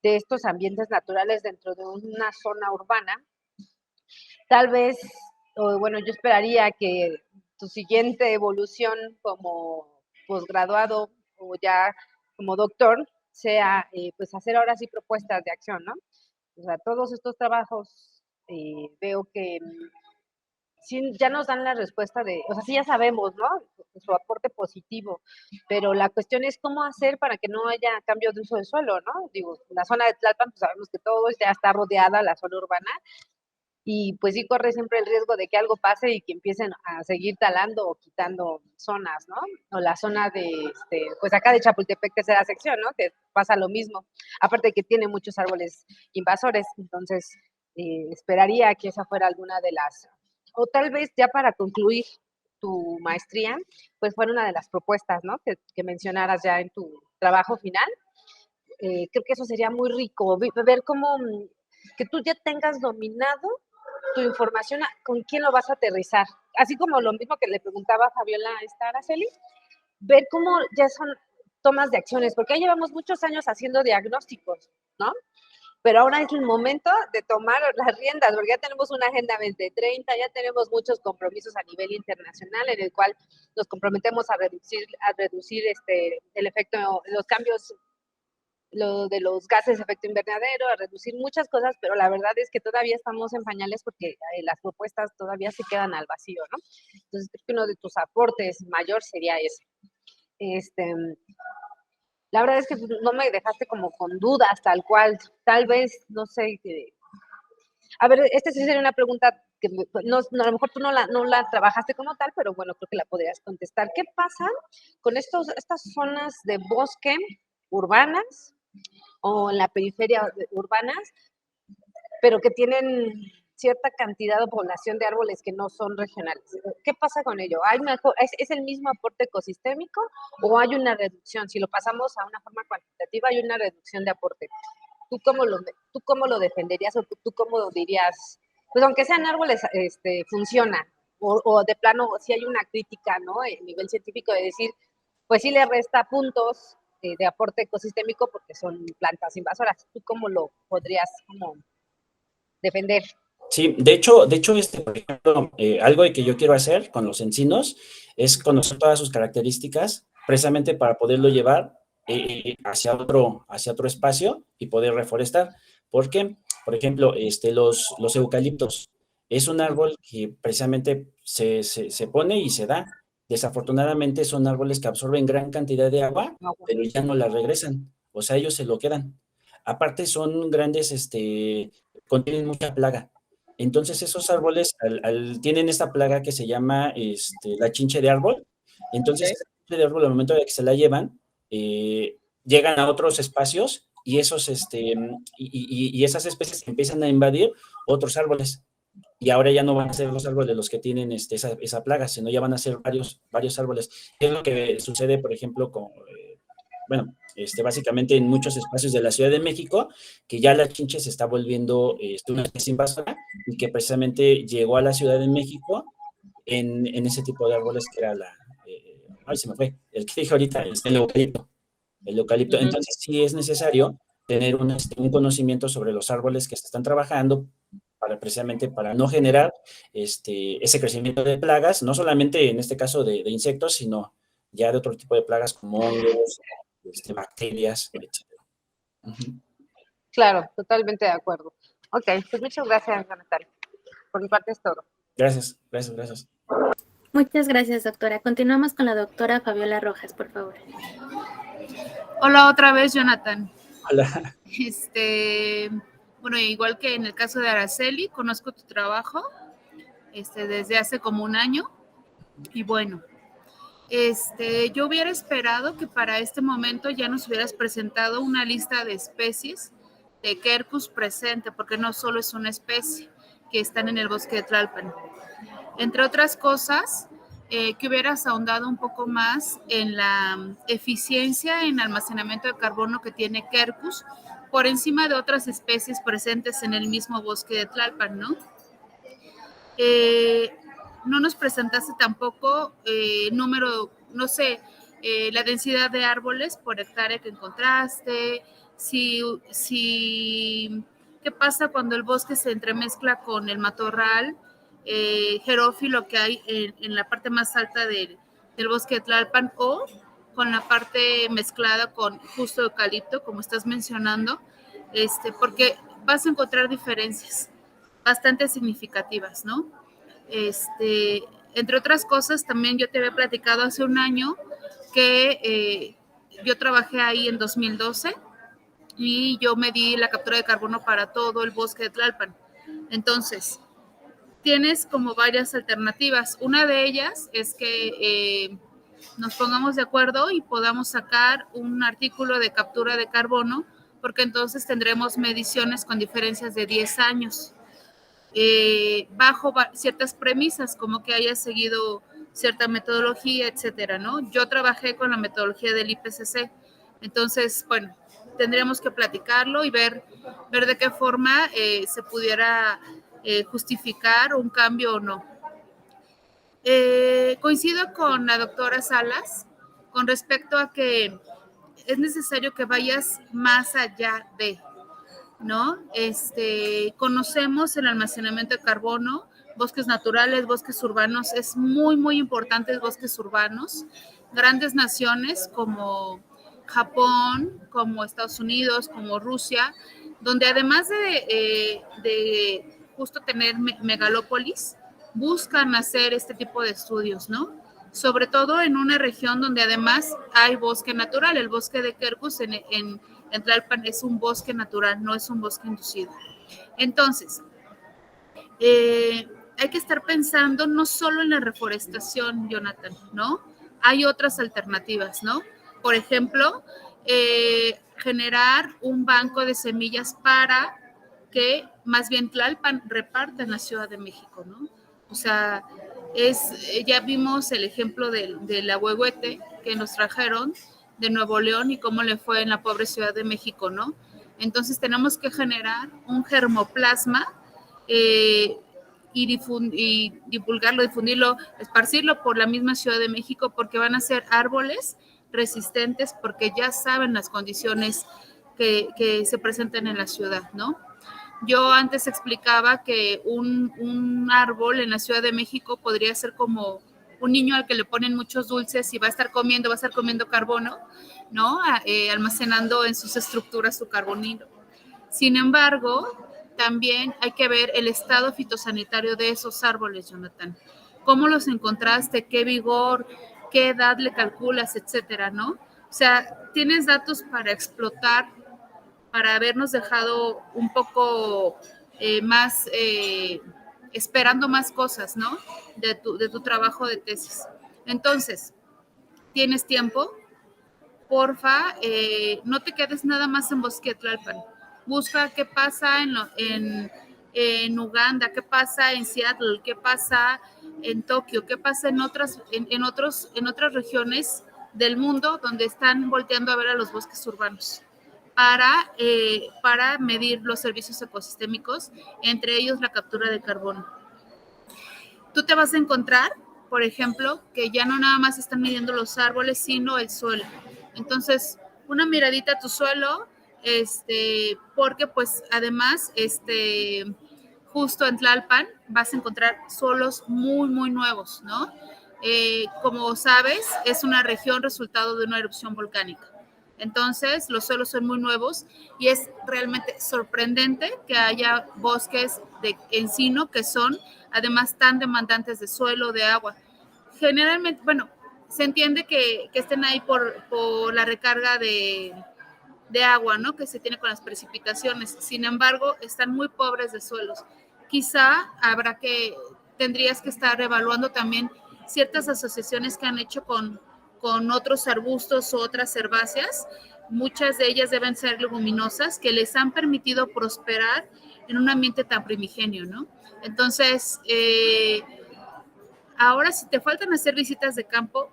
de estos ambientes naturales dentro de una zona urbana, tal vez, bueno, yo esperaría que tu siguiente evolución como posgraduado o ya como doctor sea, pues, hacer ahora sí propuestas de acción, ¿no? O sea, todos estos trabajos veo que sí, ya nos dan la respuesta o sea, sí ya sabemos, ¿no? Su aporte positivo, pero la cuestión es cómo hacer para que no haya cambio de uso de suelo, ¿no? Digo, la zona de Tlalpan, pues sabemos que todo ya está rodeada, la zona urbana, y pues sí corre siempre el riesgo de que algo pase y que empiecen a seguir talando o quitando zonas, ¿no? O la zona de, pues acá de Chapultepec, tercera sección, ¿no? Que pasa lo mismo, aparte de que tiene muchos árboles invasores, entonces esperaría que esa fuera alguna de las, o tal vez ya para concluir tu maestría, pues fuera una de las propuestas, ¿no? Que mencionaras ya en tu trabajo final. Creo que eso sería muy rico, ver cómo que tú ya tengas dominado tu información, con quién lo vas a aterrizar. Así como lo mismo que le preguntaba a Fabiola a Araceli, ver cómo ya son tomas de acciones, porque ya llevamos muchos años haciendo diagnósticos, ¿no? Pero ahora es el momento de tomar las riendas, porque ya tenemos una Agenda 2030, ya tenemos muchos compromisos a nivel internacional en el cual nos comprometemos a reducir el efecto, los cambios, lo de los gases de efecto invernadero, a reducir muchas cosas, pero la verdad es que todavía estamos en pañales porque las propuestas todavía se quedan al vacío, ¿no? Entonces, creo que uno de tus aportes mayor sería ese. La verdad es que no me dejaste como con dudas, tal cual, tal vez, no sé, a ver, esta sí sería una pregunta que no, a lo mejor tú no la trabajaste como tal, pero bueno, creo que la podrías contestar. ¿Qué pasa con estas zonas de bosque urbanas o en la periferia urbanas, pero que tienen cierta cantidad o población de árboles que no son regionales. ¿Qué pasa con ello? ¿Es el mismo aporte ecosistémico o hay una reducción? Si lo pasamos a una forma cuantitativa, hay una reducción de aporte. ¿Tú cómo lo defenderías o tú cómo lo dirías? Pues aunque sean árboles, funciona. O de plano, si hay una crítica, ¿no? A nivel científico de decir, pues sí le resta puntos de aporte ecosistémico porque son plantas invasoras. ¿Tú cómo lo podrías como defender? Sí, de hecho, por ejemplo, algo que yo quiero hacer con los encinos es conocer todas sus características, precisamente para poderlo llevar hacia otro espacio y poder reforestar. Porque, por ejemplo, los eucaliptos es un árbol que precisamente se pone y se da. Desafortunadamente son árboles que absorben gran cantidad de agua, pero ya no la regresan. O sea, ellos se lo quedan. Aparte son grandes, contienen mucha plaga. Entonces esos árboles tienen esta plaga que se llama la chinche de árbol. Entonces, esa chinche de árbol, al momento de que se la llevan, llegan a otros espacios y y esas especies empiezan a invadir otros árboles. Y ahora ya no van a ser los árboles los que tienen esa plaga, sino ya van a ser varios árboles. Es lo que sucede, por ejemplo, bueno, básicamente en muchos espacios de la Ciudad de México, que ya la chinche se está volviendo una especie invasora y que precisamente llegó a la Ciudad de México en ese tipo de árboles que era ay, se me fue, el que dije ahorita, el eucalipto. El eucalipto. Uh-huh. Entonces sí es necesario tener un conocimiento sobre los árboles que se están trabajando precisamente para no generar ese crecimiento de plagas, no solamente en este caso de insectos, sino ya de otro tipo de plagas como hongos, bacterias, etc. Uh-huh. Claro, totalmente de acuerdo. Ok, pues muchas gracias, Jonathan. Por mi parte es todo. Gracias. Muchas gracias, doctora. Continuamos con la doctora Fabiola Rojas, por favor. Hola otra vez, Jonathan. Hola. Bueno, igual que en el caso de Araceli, conozco tu trabajo desde hace como un año. Y bueno, yo hubiera esperado que para este momento ya nos hubieras presentado una lista de especies de Quercus presente, porque no solo es una especie que están en el bosque de Tlalpan. Entre otras cosas, que hubieras ahondado un poco más en la eficiencia en almacenamiento de carbono que tiene Quercus por encima de otras especies presentes en el mismo bosque de Tlalpan, ¿no? No nos presentaste tampoco la densidad de árboles por hectárea que encontraste, qué pasa cuando el bosque se entremezcla con el matorral xerófilo que hay en la parte más alta del bosque de Tlalpan o con la parte mezclada con justo eucalipto, como estás mencionando, porque vas a encontrar diferencias bastante significativas, ¿no? Entre otras cosas, también yo te había platicado hace un año que yo trabajé ahí en 2012 y yo medí la captura de carbono para todo el bosque de Tlalpan. Entonces, tienes como varias alternativas. Una de ellas es que nos pongamos de acuerdo y podamos sacar un artículo de captura de carbono, porque entonces tendremos mediciones con diferencias de 10 años. Bajo ciertas premisas, como que hayas seguido cierta metodología, etcétera, ¿no? Yo trabajé con la metodología del IPCC, entonces, bueno, tendríamos que platicarlo y ver de qué forma se pudiera justificar un cambio o no. Coincido con la doctora Salas con respecto a que es necesario que vayas más allá de, ¿no? Conocemos el almacenamiento de carbono, bosques naturales, bosques urbanos, es muy, muy importante bosques urbanos. Grandes naciones como Japón, como Estados Unidos, como Rusia, donde además de justo tener megalópolis, buscan hacer este tipo de estudios, ¿no? Sobre todo en una región donde además hay bosque natural. El bosque de Quercus en Tlalpan es un bosque natural, no es un bosque inducido. Entonces, hay que estar pensando no solo en la reforestación, Jonathan, ¿no? Hay otras alternativas, ¿no? Por ejemplo, generar un banco de semillas para que más bien Tlalpan reparte en la Ciudad de México, ¿no? O sea, ya vimos el ejemplo del ahuehuete que nos trajeron de Nuevo León y cómo le fue en la pobre Ciudad de México, ¿no? Entonces tenemos que generar un germoplasma y divulgarlo, difundirlo, esparcirlo por la misma Ciudad de México, porque van a ser árboles resistentes, porque ya saben las condiciones que se presentan en la ciudad, ¿no? Yo antes explicaba que un árbol en la Ciudad de México podría ser como un niño al que le ponen muchos dulces y va a estar comiendo carbono, ¿no? Almacenando en sus estructuras su carbonilo. Sin embargo, también hay que ver el estado fitosanitario de esos árboles, Jonathan. ¿Cómo los encontraste? ¿Qué vigor? ¿Qué edad le calculas? Etcétera, ¿no? O sea, tienes datos para explotar, para habernos dejado un poco más, esperando más cosas, ¿no? De tu trabajo de tesis. Entonces, ¿tienes tiempo? Porfa, no te quedes nada más en Bosque Tlalpan. Busca qué pasa en Uganda, qué pasa en Seattle, qué pasa en Tokio, qué pasa en otras regiones del mundo donde están volteando a ver a los bosques urbanos para medir los servicios ecosistémicos, entre ellos la captura de carbono. Tú te vas a encontrar, por ejemplo, que ya no nada más están midiendo los árboles, sino el suelo. Entonces, una miradita a tu suelo, porque pues además, justo en Tlalpan vas a encontrar suelos muy, muy nuevos, ¿no? Como sabes, es una región resultado de una erupción volcánica. Entonces, los suelos son muy nuevos y es realmente sorprendente que haya bosques de encino que son además tan demandantes de suelo, de agua. Generalmente, bueno, se entiende que estén ahí por la recarga de agua, ¿no? Que se tiene con las precipitaciones. Sin embargo, están muy pobres de suelos. Quizá tendrías que estar evaluando también ciertas asociaciones que han hecho con otros arbustos o otras herbáceas. Muchas de ellas deben ser leguminosas que les han permitido prosperar en un ambiente tan primigenio, ¿no? Entonces, ahora si te faltan hacer visitas de campo,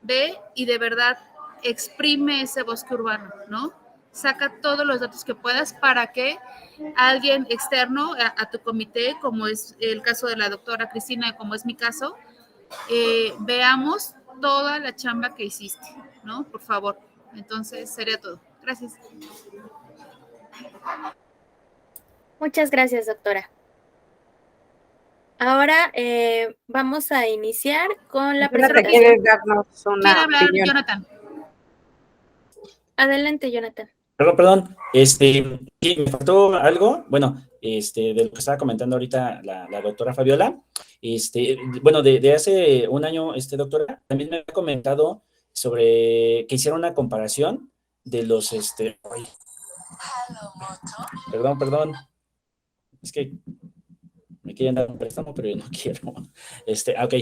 ve y de verdad exprime ese bosque urbano, ¿no? Saca todos los datos que puedas para que alguien externo a tu comité, como es el caso de la doctora Cristina, como es mi caso, veamos toda la chamba que hiciste, ¿no? Por favor. Entonces, sería todo. Gracias. Muchas gracias, doctora. Ahora vamos a iniciar con la presentación. ¿Quieres darnos una ¿Quiere hablar opinión? Jonathan? Adelante, Jonathan. Perdón, sí, me faltó algo, bueno, de lo que estaba comentando ahorita la doctora Fabiola, bueno, de hace un año, doctora, también me ha comentado sobre que hiciera una comparación de los, ay, perdón, es que me quieren dar un préstamo, pero yo no quiero, ok,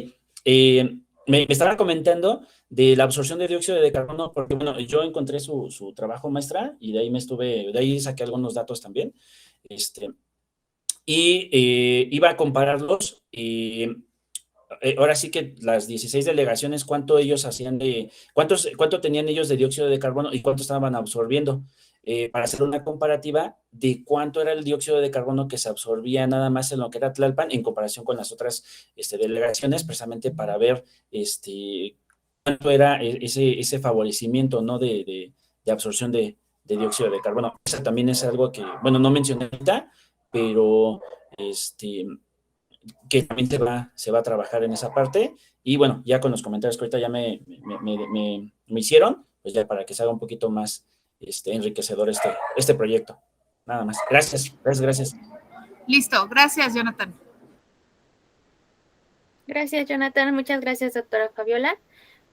me estaba comentando de la absorción de dióxido de carbono, porque bueno, yo encontré su trabajo maestra y de ahí saqué algunos datos también, iba a compararlos y ahora sí que las 16 delegaciones, cuánto tenían ellos de dióxido de carbono y cuánto estaban absorbiendo, para hacer una comparativa de cuánto era el dióxido de carbono que se absorbía nada más en lo que era Tlalpan en comparación con las otras delegaciones, precisamente para ver cuánto era ese favorecimiento, ¿no? de absorción de dióxido de carbono. Eso también es algo que, bueno, no mencioné ahorita, pero que también se va a trabajar en esa parte. Y bueno, ya con los comentarios que ahorita ya me hicieron, pues ya para que se haga un poquito más enriquecedor este proyecto. Nada más. Gracias. Listo, gracias, Jonathan. Gracias, Jonathan. Muchas gracias, doctora Fabiola.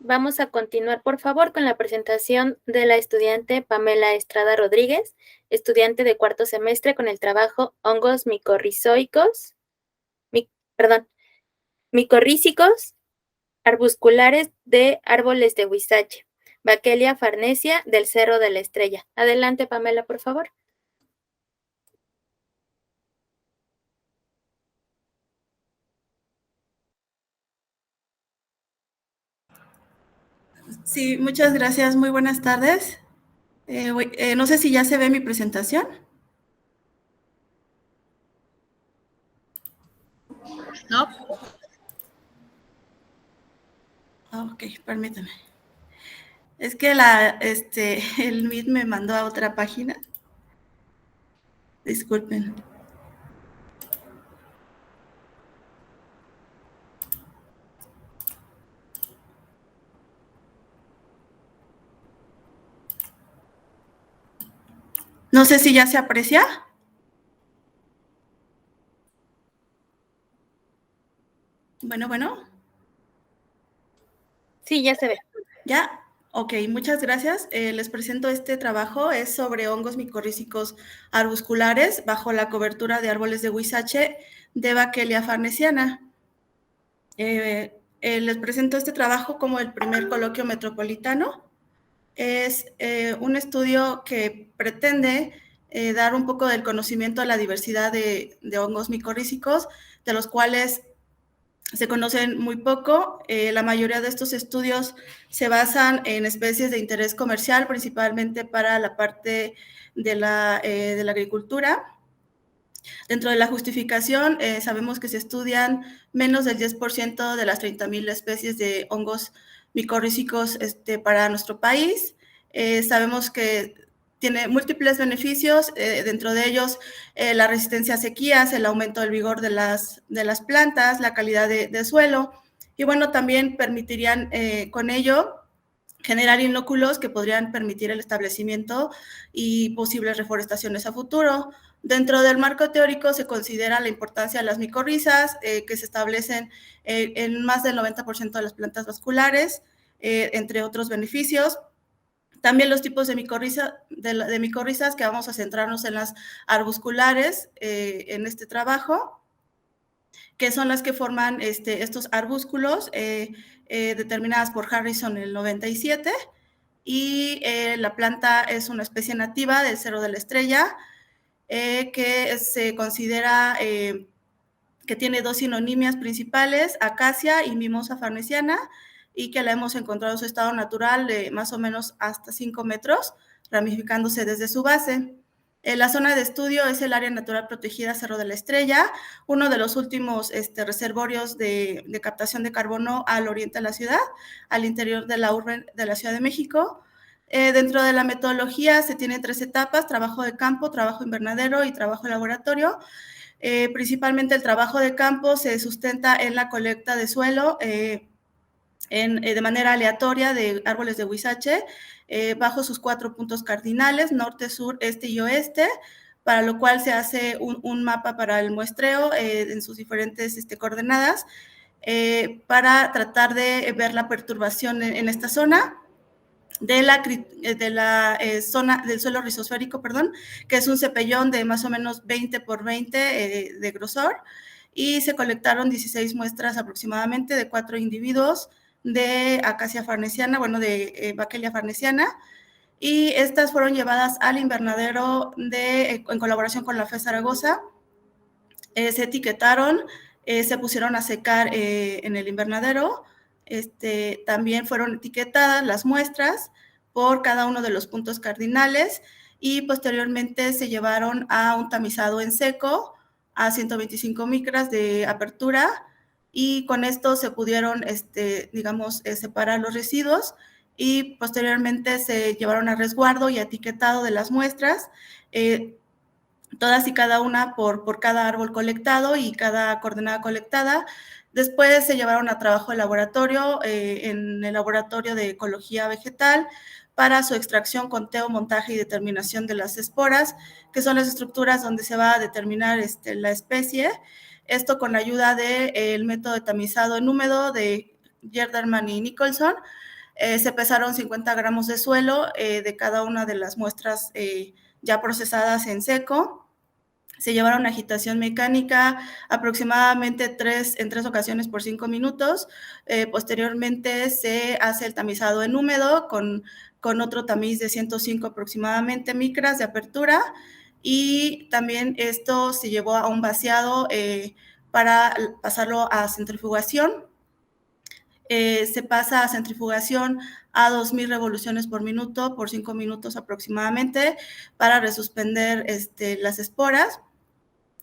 Vamos a continuar, por favor, con la presentación de la estudiante Pamela Estrada Rodríguez, estudiante de cuarto semestre con el trabajo Hongos micorrízicos arbusculares de árboles de huizache, Vachellia farnesia del Cerro de la Estrella. Adelante, Pamela, por favor. Sí, muchas gracias. Muy buenas tardes. No sé si ya se ve mi presentación. ¿No? Ok, permítame. Es que el Meet me mandó a otra página. Disculpen. No sé si ya se aprecia. Bueno. Sí, ya se ve. ¿Ya? Ok, muchas gracias. Les presento este trabajo. Es sobre hongos micorrízicos arbusculares bajo la cobertura de árboles de huizache de Vachellia farnesiana. Les presento este trabajo como el primer coloquio metropolitano. Es un estudio que pretende dar un poco del conocimiento a la diversidad de hongos micorrízicos, de los cuales se conocen muy poco. La mayoría de estos estudios se basan en especies de interés comercial, principalmente para la parte de la agricultura. Dentro de la justificación, sabemos que se estudian menos del 10% de las 30,000 especies de hongos micorrízicos para nuestro país. Sabemos que tiene múltiples beneficios, dentro de ellos la resistencia a sequías, el aumento del vigor de las plantas, la calidad de suelo, y bueno, también permitirían con ello generar inóculos que podrían permitir el establecimiento y posibles reforestaciones a futuro. Dentro del marco teórico se considera la importancia de las micorrizas, que se establecen en más del 90% de las plantas vasculares, entre otros beneficios. También los tipos de micorrizas, que vamos a centrarnos en las arbusculares en este trabajo, que son las que forman estos arbúsculos determinadas por Harrison en el 97, y la planta es una especie nativa del Cerro de la Estrella, que se considera que tiene dos sinonimias principales, acacia y mimosa farnesiana, y que la hemos encontrado en su estado natural de más o menos hasta 5 metros, ramificándose desde su base. La zona de estudio es el área natural protegida Cerro de la Estrella, uno de los últimos reservorios de captación de carbono al oriente de la ciudad, al interior de la urbe de la Ciudad de México. Dentro de la metodología se tienen 3 etapas: trabajo de campo, trabajo invernadero y trabajo de laboratorio. Principalmente el trabajo de campo se sustenta en la colecta de suelo de manera aleatoria de árboles de huizache bajo sus 4 puntos cardinales: norte, sur, este y oeste, para lo cual se hace un mapa para el muestreo en sus diferentes coordenadas para tratar de ver la perturbación en esta zona de la zona del suelo rizosférico, que es un cepellón de más o menos 20 por 20 de grosor, y se colectaron 16 muestras aproximadamente de 4 individuos de acacia farnesiana, de Vachellia farnesiana, y estas fueron llevadas al invernadero en colaboración con la FE Zaragoza. Se etiquetaron, se pusieron a secar en el invernadero. También fueron etiquetadas las muestras por cada uno de los puntos cardinales, y posteriormente se llevaron a un tamizado en seco a 125 micras de apertura, y con esto se pudieron, separar los residuos, y posteriormente se llevaron a resguardo y etiquetado de las muestras, todas y cada una por cada árbol colectado y cada coordenada colectada. Después se llevaron a trabajo de laboratorio en el laboratorio de ecología vegetal para su extracción, conteo, montaje y determinación de las esporas, que son las estructuras donde se va a determinar la especie. Esto con la ayuda del método de tamizado en húmedo de Gerderman y Nicholson. Se pesaron 50 gramos de suelo de cada una de las muestras ya procesadas en seco. Se llevaron a agitación mecánica aproximadamente en 3 ocasiones por 5 minutos. Posteriormente se hace el tamizado en húmedo con otro tamiz de 105 aproximadamente micras de apertura, y también esto se llevó a un vaciado para pasarlo a centrifugación. se pasa a centrifugación a 2000 revoluciones por minuto por 5 minutos aproximadamente para resuspender las esporas.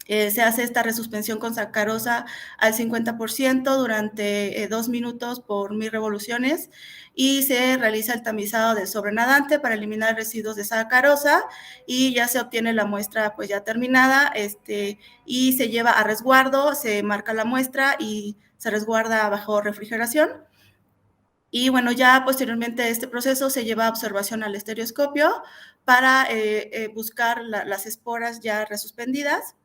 Se hace esta resuspensión con sacarosa al 50% durante 2 minutos por 1000 revoluciones y se realiza el tamizado del sobrenadante para eliminar residuos de sacarosa y ya se obtiene la muestra pues ya terminada y se lleva a resguardo, se marca la muestra y se resguarda bajo refrigeración. Y bueno, ya posteriormente este proceso se lleva a observación al estereoscopio para buscar las esporas ya resuspendidas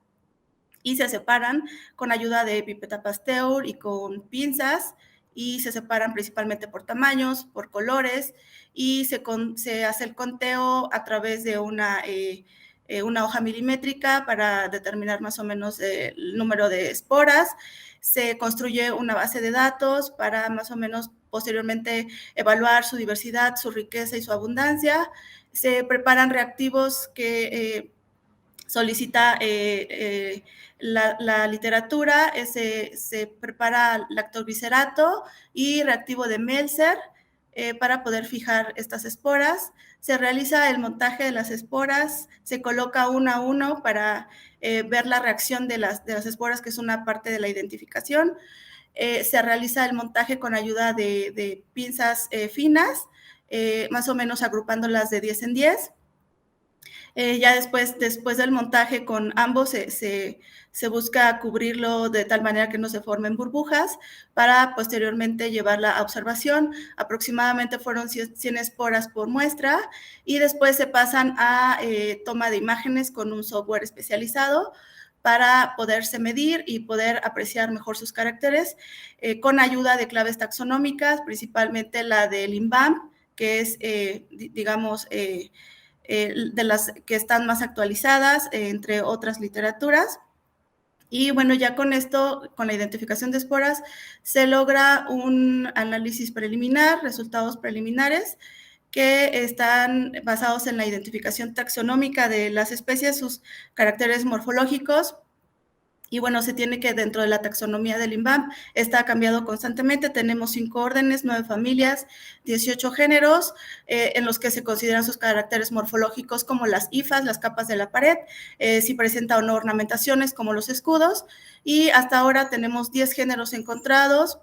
y se separan con ayuda de pipeta Pasteur y con pinzas y se separan principalmente por tamaños, por colores y se hace el conteo a través de una hoja milimétrica para determinar más o menos el número de esporas. Se construye una base de datos para más o menos posteriormente evaluar su diversidad, su riqueza y su abundancia. Se preparan reactivos que solicita la literatura, se prepara lactoglicerato y reactivo de Meltzer para poder fijar estas esporas. Se realiza el montaje de las esporas, se coloca uno a uno para ver la reacción de las esporas, que es una parte de la identificación. Se realiza el montaje con ayuda de pinzas finas, más o menos agrupándolas de 10 en 10. Ya después del montaje con ambos se busca cubrirlo de tal manera que no se formen burbujas para posteriormente llevarla a observación. Aproximadamente fueron 100 esporas por muestra y después se pasan a toma de imágenes con un software especializado para poderse medir y poder apreciar mejor sus caracteres con ayuda de claves taxonómicas, principalmente la del INVAM, que es, digamos, de las que están más actualizadas, entre otras literaturas. Y bueno, ya con esto, con la identificación de esporas, se logra un análisis preliminar, resultados preliminares, que están basados en la identificación taxonómica de las especies, sus caracteres morfológicos. Y bueno, se tiene que dentro de la taxonomía del INVAM está cambiado constantemente. Tenemos 5 órdenes, 9 familias, 18 géneros, en los que se consideran sus caracteres morfológicos como las hifas, las capas de la pared, si presenta o no ornamentaciones como los escudos. Y hasta ahora tenemos 10 géneros encontrados,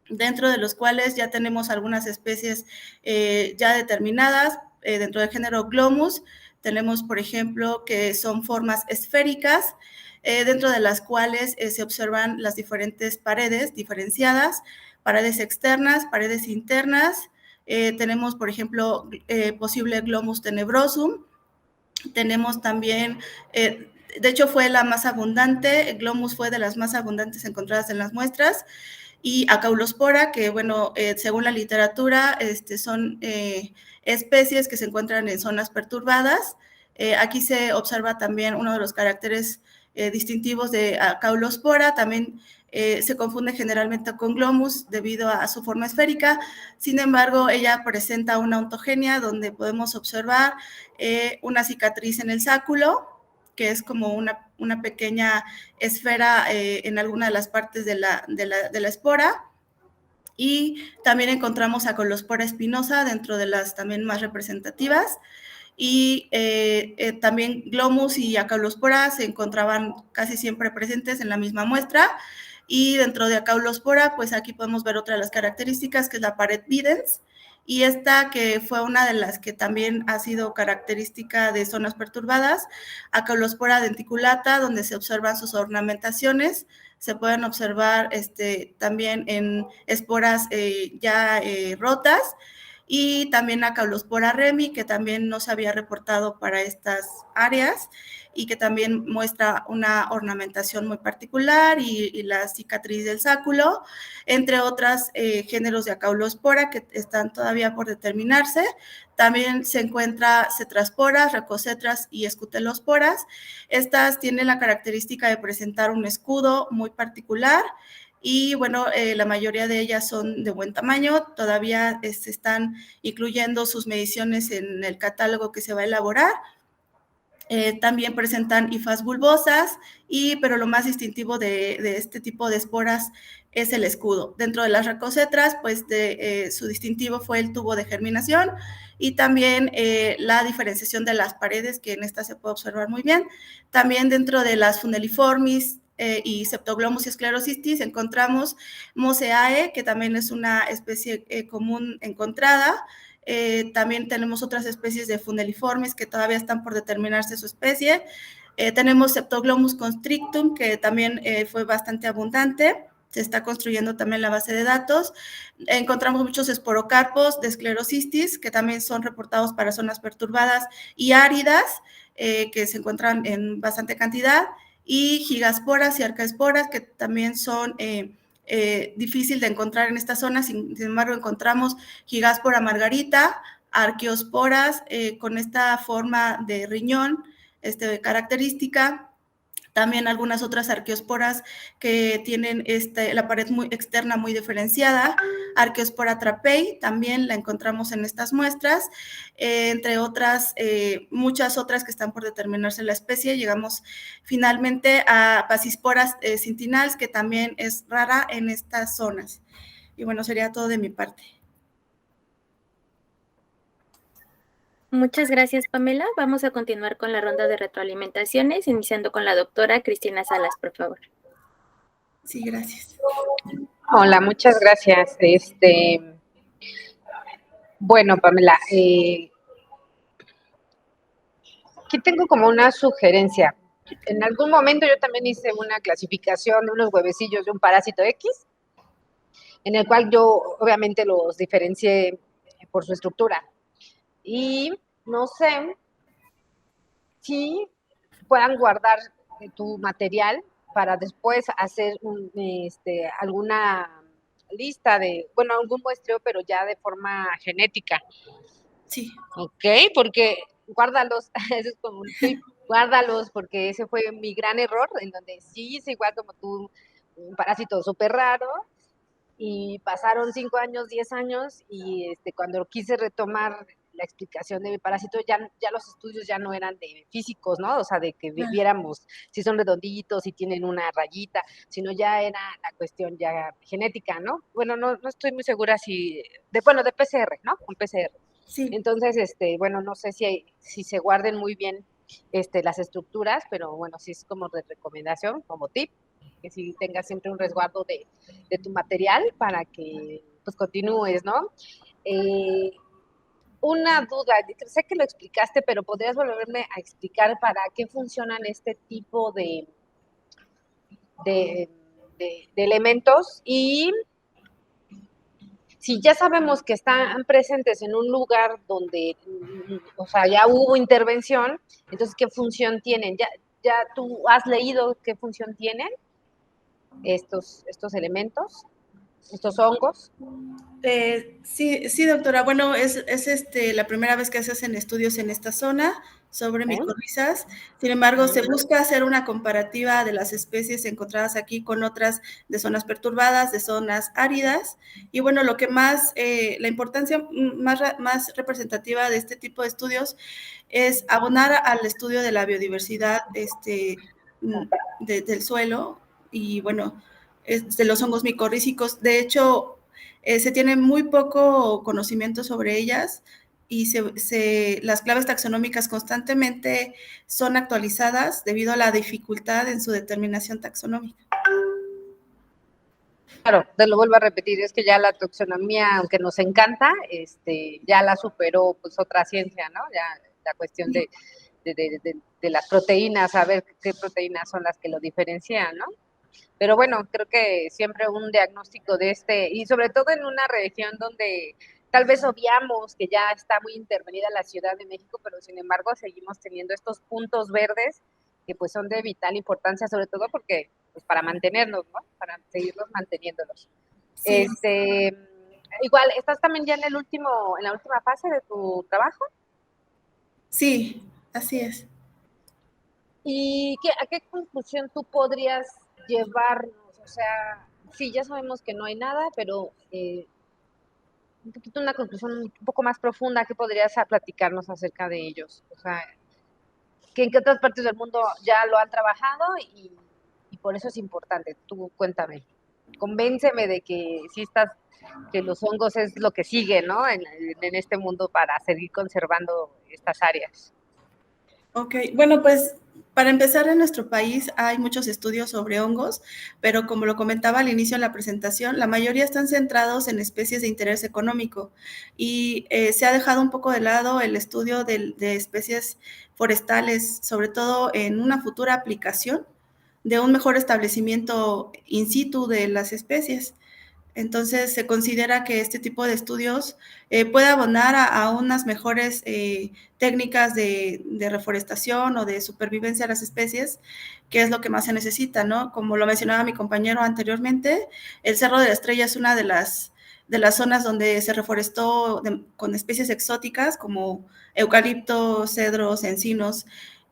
dentro de los cuales ya tenemos algunas especies ya determinadas. Dentro del género Glomus tenemos, por ejemplo, que son formas esféricas, dentro de las cuales se observan las diferentes paredes diferenciadas, paredes externas, paredes internas. Tenemos, por ejemplo, posible Glomus tenebrosum. Tenemos también, de hecho fue la más abundante, Glomus fue de las más abundantes encontradas en las muestras, y Acaulospora, que bueno, según la literatura, son especies que se encuentran en zonas perturbadas. Aquí se observa también uno de los caracteres distintivos de Acaulospora. También se confunde generalmente con Glomus debido a su forma esférica. Sin embargo, ella presenta una ontogenia donde podemos observar una cicatriz en el sáculo, que es como una pequeña esfera en alguna de las partes de la espora. Y también encontramos Acaulospora espinosa dentro de las también más representativas. Y también Glomus y Acaulospora se encontraban casi siempre presentes en la misma muestra. Y dentro de Acaulospora, pues aquí podemos ver otra de las características, que es la pared videns, y esta que fue una de las que también ha sido característica de zonas perturbadas, Acaulospora denticulata, donde se observan sus ornamentaciones. Se pueden observar también en esporas ya rotas, y también Acaulospora remi, que también no se había reportado para estas áreas y que también muestra una ornamentación muy particular y la cicatriz del sáculo, entre otros géneros de Acaulospora que están todavía por determinarse. También se encuentra cetrasporas, recocetras y escutelosporas. Estas tienen la característica de presentar un escudo muy particular. Y bueno, la mayoría de ellas son de buen tamaño, todavía se están incluyendo sus mediciones en el catálogo que se va a elaborar. También presentan hifas bulbosas, pero lo más distintivo de este tipo de esporas es el escudo. Dentro de las racocetras, pues su distintivo fue el tubo de germinación y también la diferenciación de las paredes, que en esta se puede observar muy bien. También dentro de las Funeliformis y Septoglomus y Sclerocystis encontramos Moseae, que también es una especie común encontrada. También tenemos otras especies de Funeliformis que todavía están por determinarse su especie. Tenemos Septoglomus constrictum, que también fue bastante abundante. Se está construyendo también la base de datos. Encontramos muchos esporocarpos de Sclerocystis, que también son reportados para zonas perturbadas y áridas, que se encuentran en bastante cantidad, y gigasporas y arcaesporas, que también son difícil de encontrar en esta zona. Sin embargo, encontramos gigaspora margarita, arqueosporas con esta forma de riñón característica. También algunas otras arqueosporas que tienen la pared muy externa muy diferenciada. Arqueospora trapei también la encontramos en estas muestras, entre otras, muchas otras que están por determinarse la especie. Llegamos finalmente a Pasisporas cintinals, que también es rara en estas zonas. Y bueno, sería todo de mi parte. Muchas gracias, Pamela. Vamos a continuar con la ronda de retroalimentaciones, iniciando con la doctora Cristina Salas, por favor. Sí, gracias. Hola, muchas gracias. Bueno, Pamela, aquí tengo como una sugerencia. En algún momento yo también hice una clasificación de unos huevecillos de un parásito X, en el cual yo obviamente los diferencié por su estructura. Y no sé si puedan guardar tu material para después hacer alguna lista de, bueno, algún muestreo, pero ya de forma genética. Sí. Ok, porque guárdalos, eso es como un tip, guárdalos, porque ese fue mi gran error, en donde sí hice igual como tú, un parásito súper raro, y pasaron 5 años, 10 años, y cuando quise retomar la explicación de mi parásito, ya los estudios ya no eran de físicos, ¿no? O sea, de que viéramos si son redonditos, si tienen una rayita, sino ya era la cuestión ya genética, ¿no? Bueno, no estoy muy segura si, de PCR, ¿no? Un PCR. Sí. Entonces, bueno, no sé si se guarden muy bien las estructuras, pero bueno, sí es como de recomendación, como tip, que si tengas siempre un resguardo de tu material para que pues continúes, ¿no? Una duda, sé que lo explicaste, pero podrías volverme a explicar para qué funcionan este tipo de elementos, y si ya sabemos que están presentes en un lugar donde, o sea, ya hubo intervención, entonces, ¿qué función tienen? ¿Ya tú has leído qué función tienen estos elementos, estos hongos? Sí, doctora. Bueno, es la primera vez que se hacen estudios en esta zona sobre micorrizas. Sin embargo, se busca hacer una comparativa de las especies encontradas aquí con otras de zonas perturbadas, de zonas áridas. Y bueno, lo que más, la importancia más representativa de este tipo de estudios es abonar al estudio de la biodiversidad del suelo y bueno, de los hongos micorrízicos. De hecho, se tiene muy poco conocimiento sobre ellas y las claves taxonómicas constantemente son actualizadas debido a la dificultad en su determinación taxonómica. Claro, te lo vuelvo a repetir, es que ya la taxonomía, aunque nos encanta, ya la superó pues otra ciencia, ¿no? Ya la cuestión de las proteínas, saber qué proteínas son las que lo diferencian, ¿no? Pero bueno, creo que siempre un diagnóstico de y sobre todo en una región donde tal vez obviamos que ya está muy intervenida la Ciudad de México, pero sin embargo seguimos teniendo estos puntos verdes que pues son de vital importancia, sobre todo porque, pues para mantenernos, ¿no? Para seguirlos manteniéndolos. Sí. Igual, ¿estás también ya en la última fase de tu trabajo? Sí, así es. ¿Y a qué conclusión tú podrías llevarnos? O sea, sí, ya sabemos que no hay nada, pero un poquito una conclusión un poco más profunda, ¿qué podrías platicarnos acerca de ellos? O sea, ¿en qué otras partes del mundo ya lo han trabajado y por eso es importante? Tú cuéntame. convénceme de que sí estás, que los hongos es lo que sigue, ¿no? En este mundo para seguir conservando estas áreas. Ok, bueno, pues para empezar, en nuestro país hay muchos estudios sobre hongos, pero como lo comentaba al inicio de la presentación, la mayoría están centrados en especies de interés económico y se ha dejado un poco de lado el estudio de especies forestales, sobre todo en una futura aplicación de un mejor establecimiento in situ de las especies. Entonces, se considera que este tipo de estudios puede abonar a unas mejores técnicas de reforestación o de supervivencia de las especies, que es lo que más se necesita, ¿no? Como lo mencionaba mi compañero anteriormente, el Cerro de la Estrella es una de las zonas donde se reforestó con especies exóticas como eucalipto, cedros, encinos,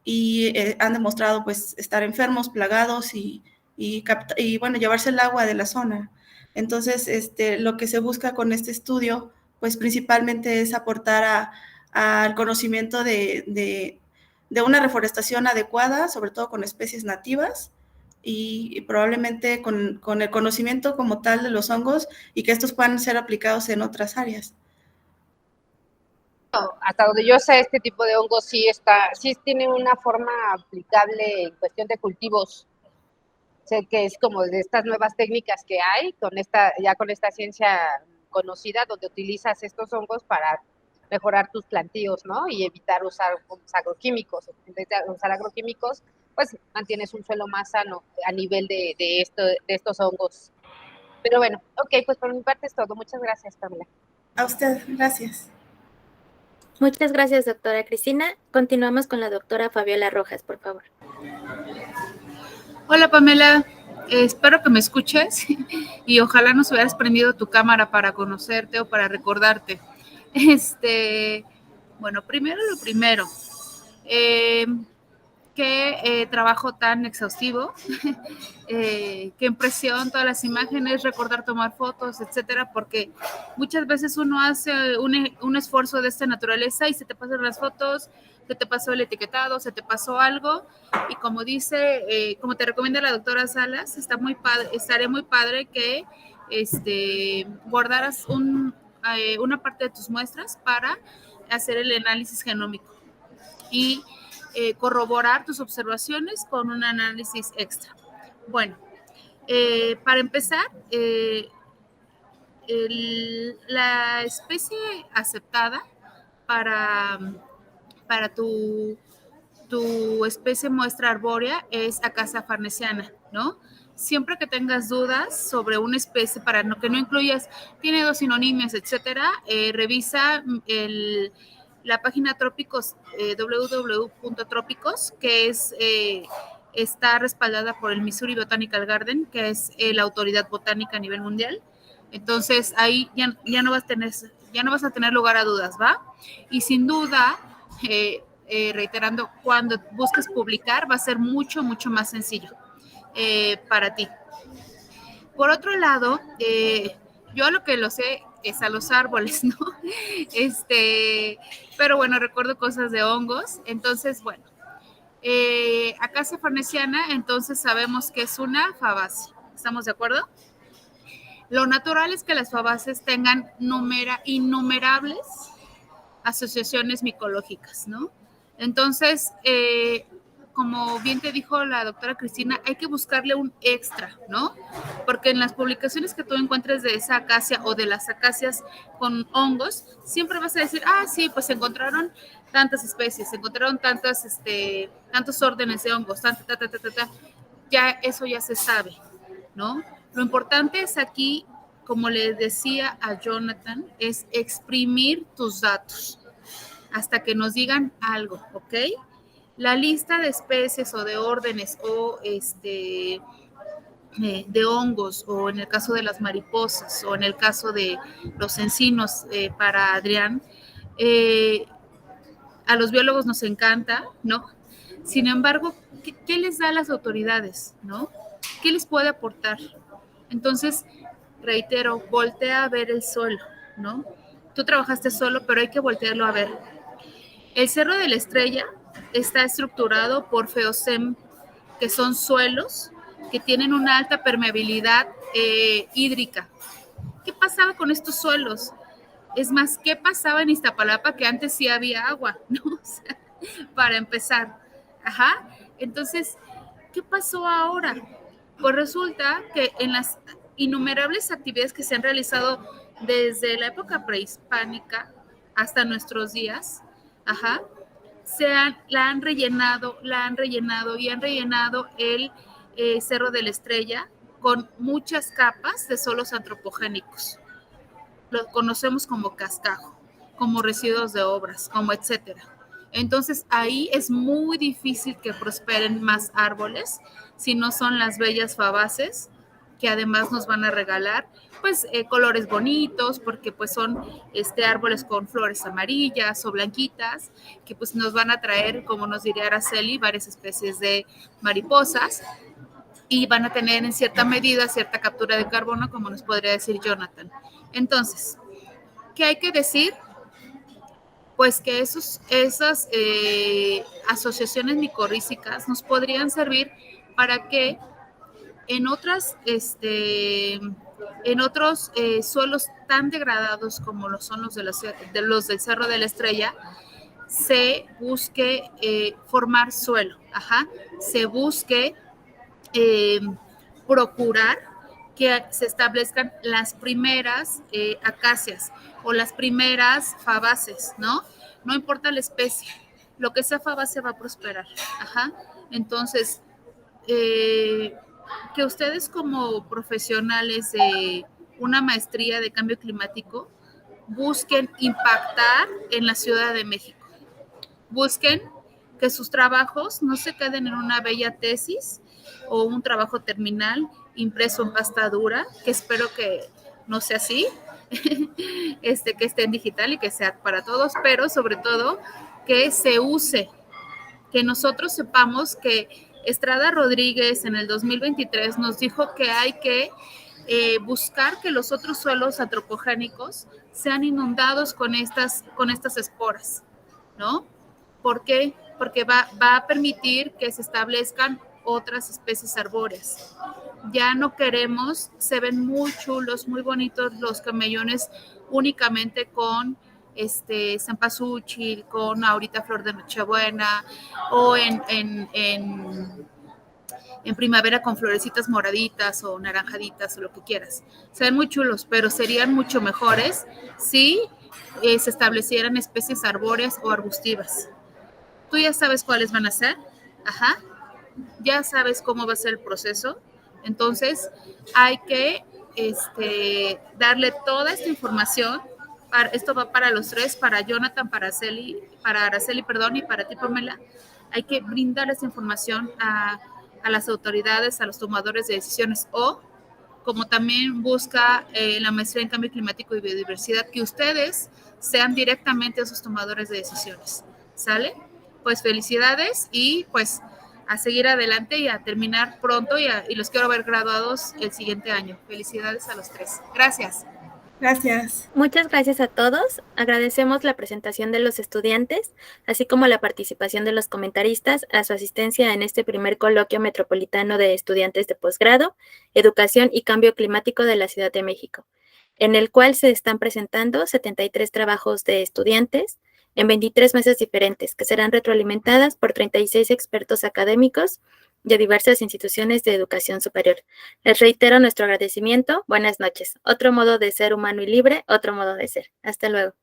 y han demostrado pues estar enfermos, plagados y bueno, llevarse el agua de la zona. Entonces, lo que se busca con este estudio, pues principalmente es aportar al conocimiento de una reforestación adecuada, sobre todo con especies nativas y probablemente con el conocimiento como tal de los hongos y que estos puedan ser aplicados en otras áreas. Hasta donde yo sé, este tipo de hongos sí tiene una forma aplicable en cuestión de cultivos. Sé que es como de estas nuevas técnicas que hay con esta ciencia conocida, donde utilizas estos hongos para mejorar tus plantíos, ¿no? Y evitar usar agroquímicos. En vez de usar agroquímicos, pues mantienes un suelo más sano a nivel de estos hongos. Pero bueno, ok, pues por mi parte es todo. Muchas gracias, Pamela. A usted, gracias. Muchas gracias, doctora Cristina. Continuamos con la doctora Fabiola Rojas, por favor. Hola, Pamela. Espero que me escuches y ojalá nos hubieras prendido tu cámara para conocerte o para recordarte. Bueno, primero lo primero. Qué trabajo tan exhaustivo, qué impresión, todas las imágenes, recordar tomar fotos, etcétera, porque muchas veces uno hace un esfuerzo de esta naturaleza y se te pasan las fotos, se te pasó el etiquetado, se te pasó algo, y como dice, como te recomienda la doctora Salas, estaría muy padre que guardaras una parte de tus muestras para hacer el análisis genómico y corroborar tus observaciones con un análisis extra. Bueno, para empezar, la especie aceptada para tu especie muestra arbórea es Acacia farnesiana, ¿no? Siempre que tengas dudas sobre una especie, para que no incluyas, tiene 2 sinónimos, etcétera, revisa la página Trópicos, www.trópicos, que está respaldada por el Missouri Botanical Garden, que es la autoridad botánica a nivel mundial. Entonces ahí ya no vas a tener lugar a dudas, ¿va? Y sin duda, reiterando, cuando busques publicar va a ser mucho, mucho más sencillo para ti. Por otro lado, yo lo que lo sé es a los árboles, ¿no? Pero bueno, recuerdo cosas de hongos. Entonces, bueno, Acacia farnesiana, entonces sabemos que es una fabácea. ¿Estamos de acuerdo? Lo natural es que las fabáceas tengan innumerables asociaciones micológicas, ¿no? Entonces, como bien te dijo la doctora Cristina, hay que buscarle un extra, ¿no? Porque en las publicaciones que tú encuentres de esa acacia o de las acacias con hongos, siempre vas a decir, sí, pues se encontraron tantas especies, se encontraron tantos órdenes de hongos, ya eso ya se sabe, ¿no? Lo importante es aquí, como le decía a Jonathan, es exprimir tus datos hasta que nos digan algo, ¿ok? La lista de especies o de órdenes o de hongos, o en el caso de las mariposas, o en el caso de los encinos para Adrián, a los biólogos nos encanta, ¿no? Sin embargo, ¿qué les da a las autoridades, ¿no? ¿Qué les puede aportar? Entonces, reitero, voltea a ver el suelo, ¿no? Tú trabajaste solo, pero hay que voltearlo a ver. El Cerro de la Estrella está estructurado por feocem, que son suelos que tienen una alta permeabilidad hídrica. ¿Qué pasaba con estos suelos? Es más, ¿qué pasaba en Iztapalapa que antes sí había agua? ¿No? O sea, para empezar. Ajá. Entonces, ¿qué pasó ahora? Pues resulta que en las innumerables actividades que se han realizado desde la época prehispánica hasta nuestros días, ajá, la han rellenado y han rellenado el Cerro de la Estrella con muchas capas de suelos antropogénicos. Lo conocemos como cascajo, como residuos de obras, como etcétera. Entonces ahí es muy difícil que prosperen más árboles si no son las bellas fabaces, que además nos van a regalar pues colores bonitos, porque pues son árboles con flores amarillas o blanquitas, que pues nos van a traer, como nos diría Araceli, varias especies de mariposas, y van a tener en cierta medida cierta captura de carbono, como nos podría decir Jonathan. Entonces, ¿qué hay que decir? Pues que esas asociaciones micorrízicas nos podrían servir para que en otros suelos tan degradados como lo son los del Cerro de la Estrella, se busque formar suelo, se busque procurar que se establezcan las primeras acacias o las primeras fabaces, ¿no? No importa la especie, lo que sea fabácea va a prosperar. Entonces, que ustedes como profesionales de una maestría de cambio climático busquen impactar en la Ciudad de México. Busquen que sus trabajos no se queden en una bella tesis o un trabajo terminal impreso en pasta dura, que espero que no sea así, que esté en digital y que sea para todos, pero sobre todo que se use, que nosotros sepamos que Estrada Rodríguez en el 2023 nos dijo que hay que buscar que los otros suelos antropogénicos sean inundados con estas esporas, ¿no? ¿Por qué? Porque va a permitir que se establezcan otras especies arbóreas. Ya no queremos, se ven muy chulos, muy bonitos los camellones únicamente con cempasúchil, con ahorita flor de nochebuena, o en primavera con florecitas moraditas o naranjaditas o lo que quieras. Se ven muy chulos, pero serían mucho mejores si se establecieran especies arbóreas o arbustivas. Tú ya sabes cuáles van a ser, ya sabes cómo va a ser el proceso, entonces hay que darle toda esta información. Esto va para los tres, para Jonathan, para Araceli, y para ti, Pamela. Hay que brindar esa información a las autoridades, a los tomadores de decisiones, o como también busca la maestría en cambio climático y biodiversidad, que ustedes sean directamente esos tomadores de decisiones. ¿Sale? Pues felicidades y pues a seguir adelante y a terminar pronto y los quiero ver graduados el siguiente año. Felicidades a los tres. Gracias. Gracias. Muchas gracias a todos. Agradecemos la presentación de los estudiantes, así como la participación de los comentaristas a su asistencia en este primer coloquio metropolitano de estudiantes de posgrado, educación y cambio climático de la Ciudad de México, en el cual se están presentando 73 trabajos de estudiantes en 23 mesas diferentes, que serán retroalimentadas por 36 expertos académicos de diversas instituciones de educación superior. Les reitero nuestro agradecimiento. Buenas noches. Otro modo de ser humano y libre, otro modo de ser. Hasta luego.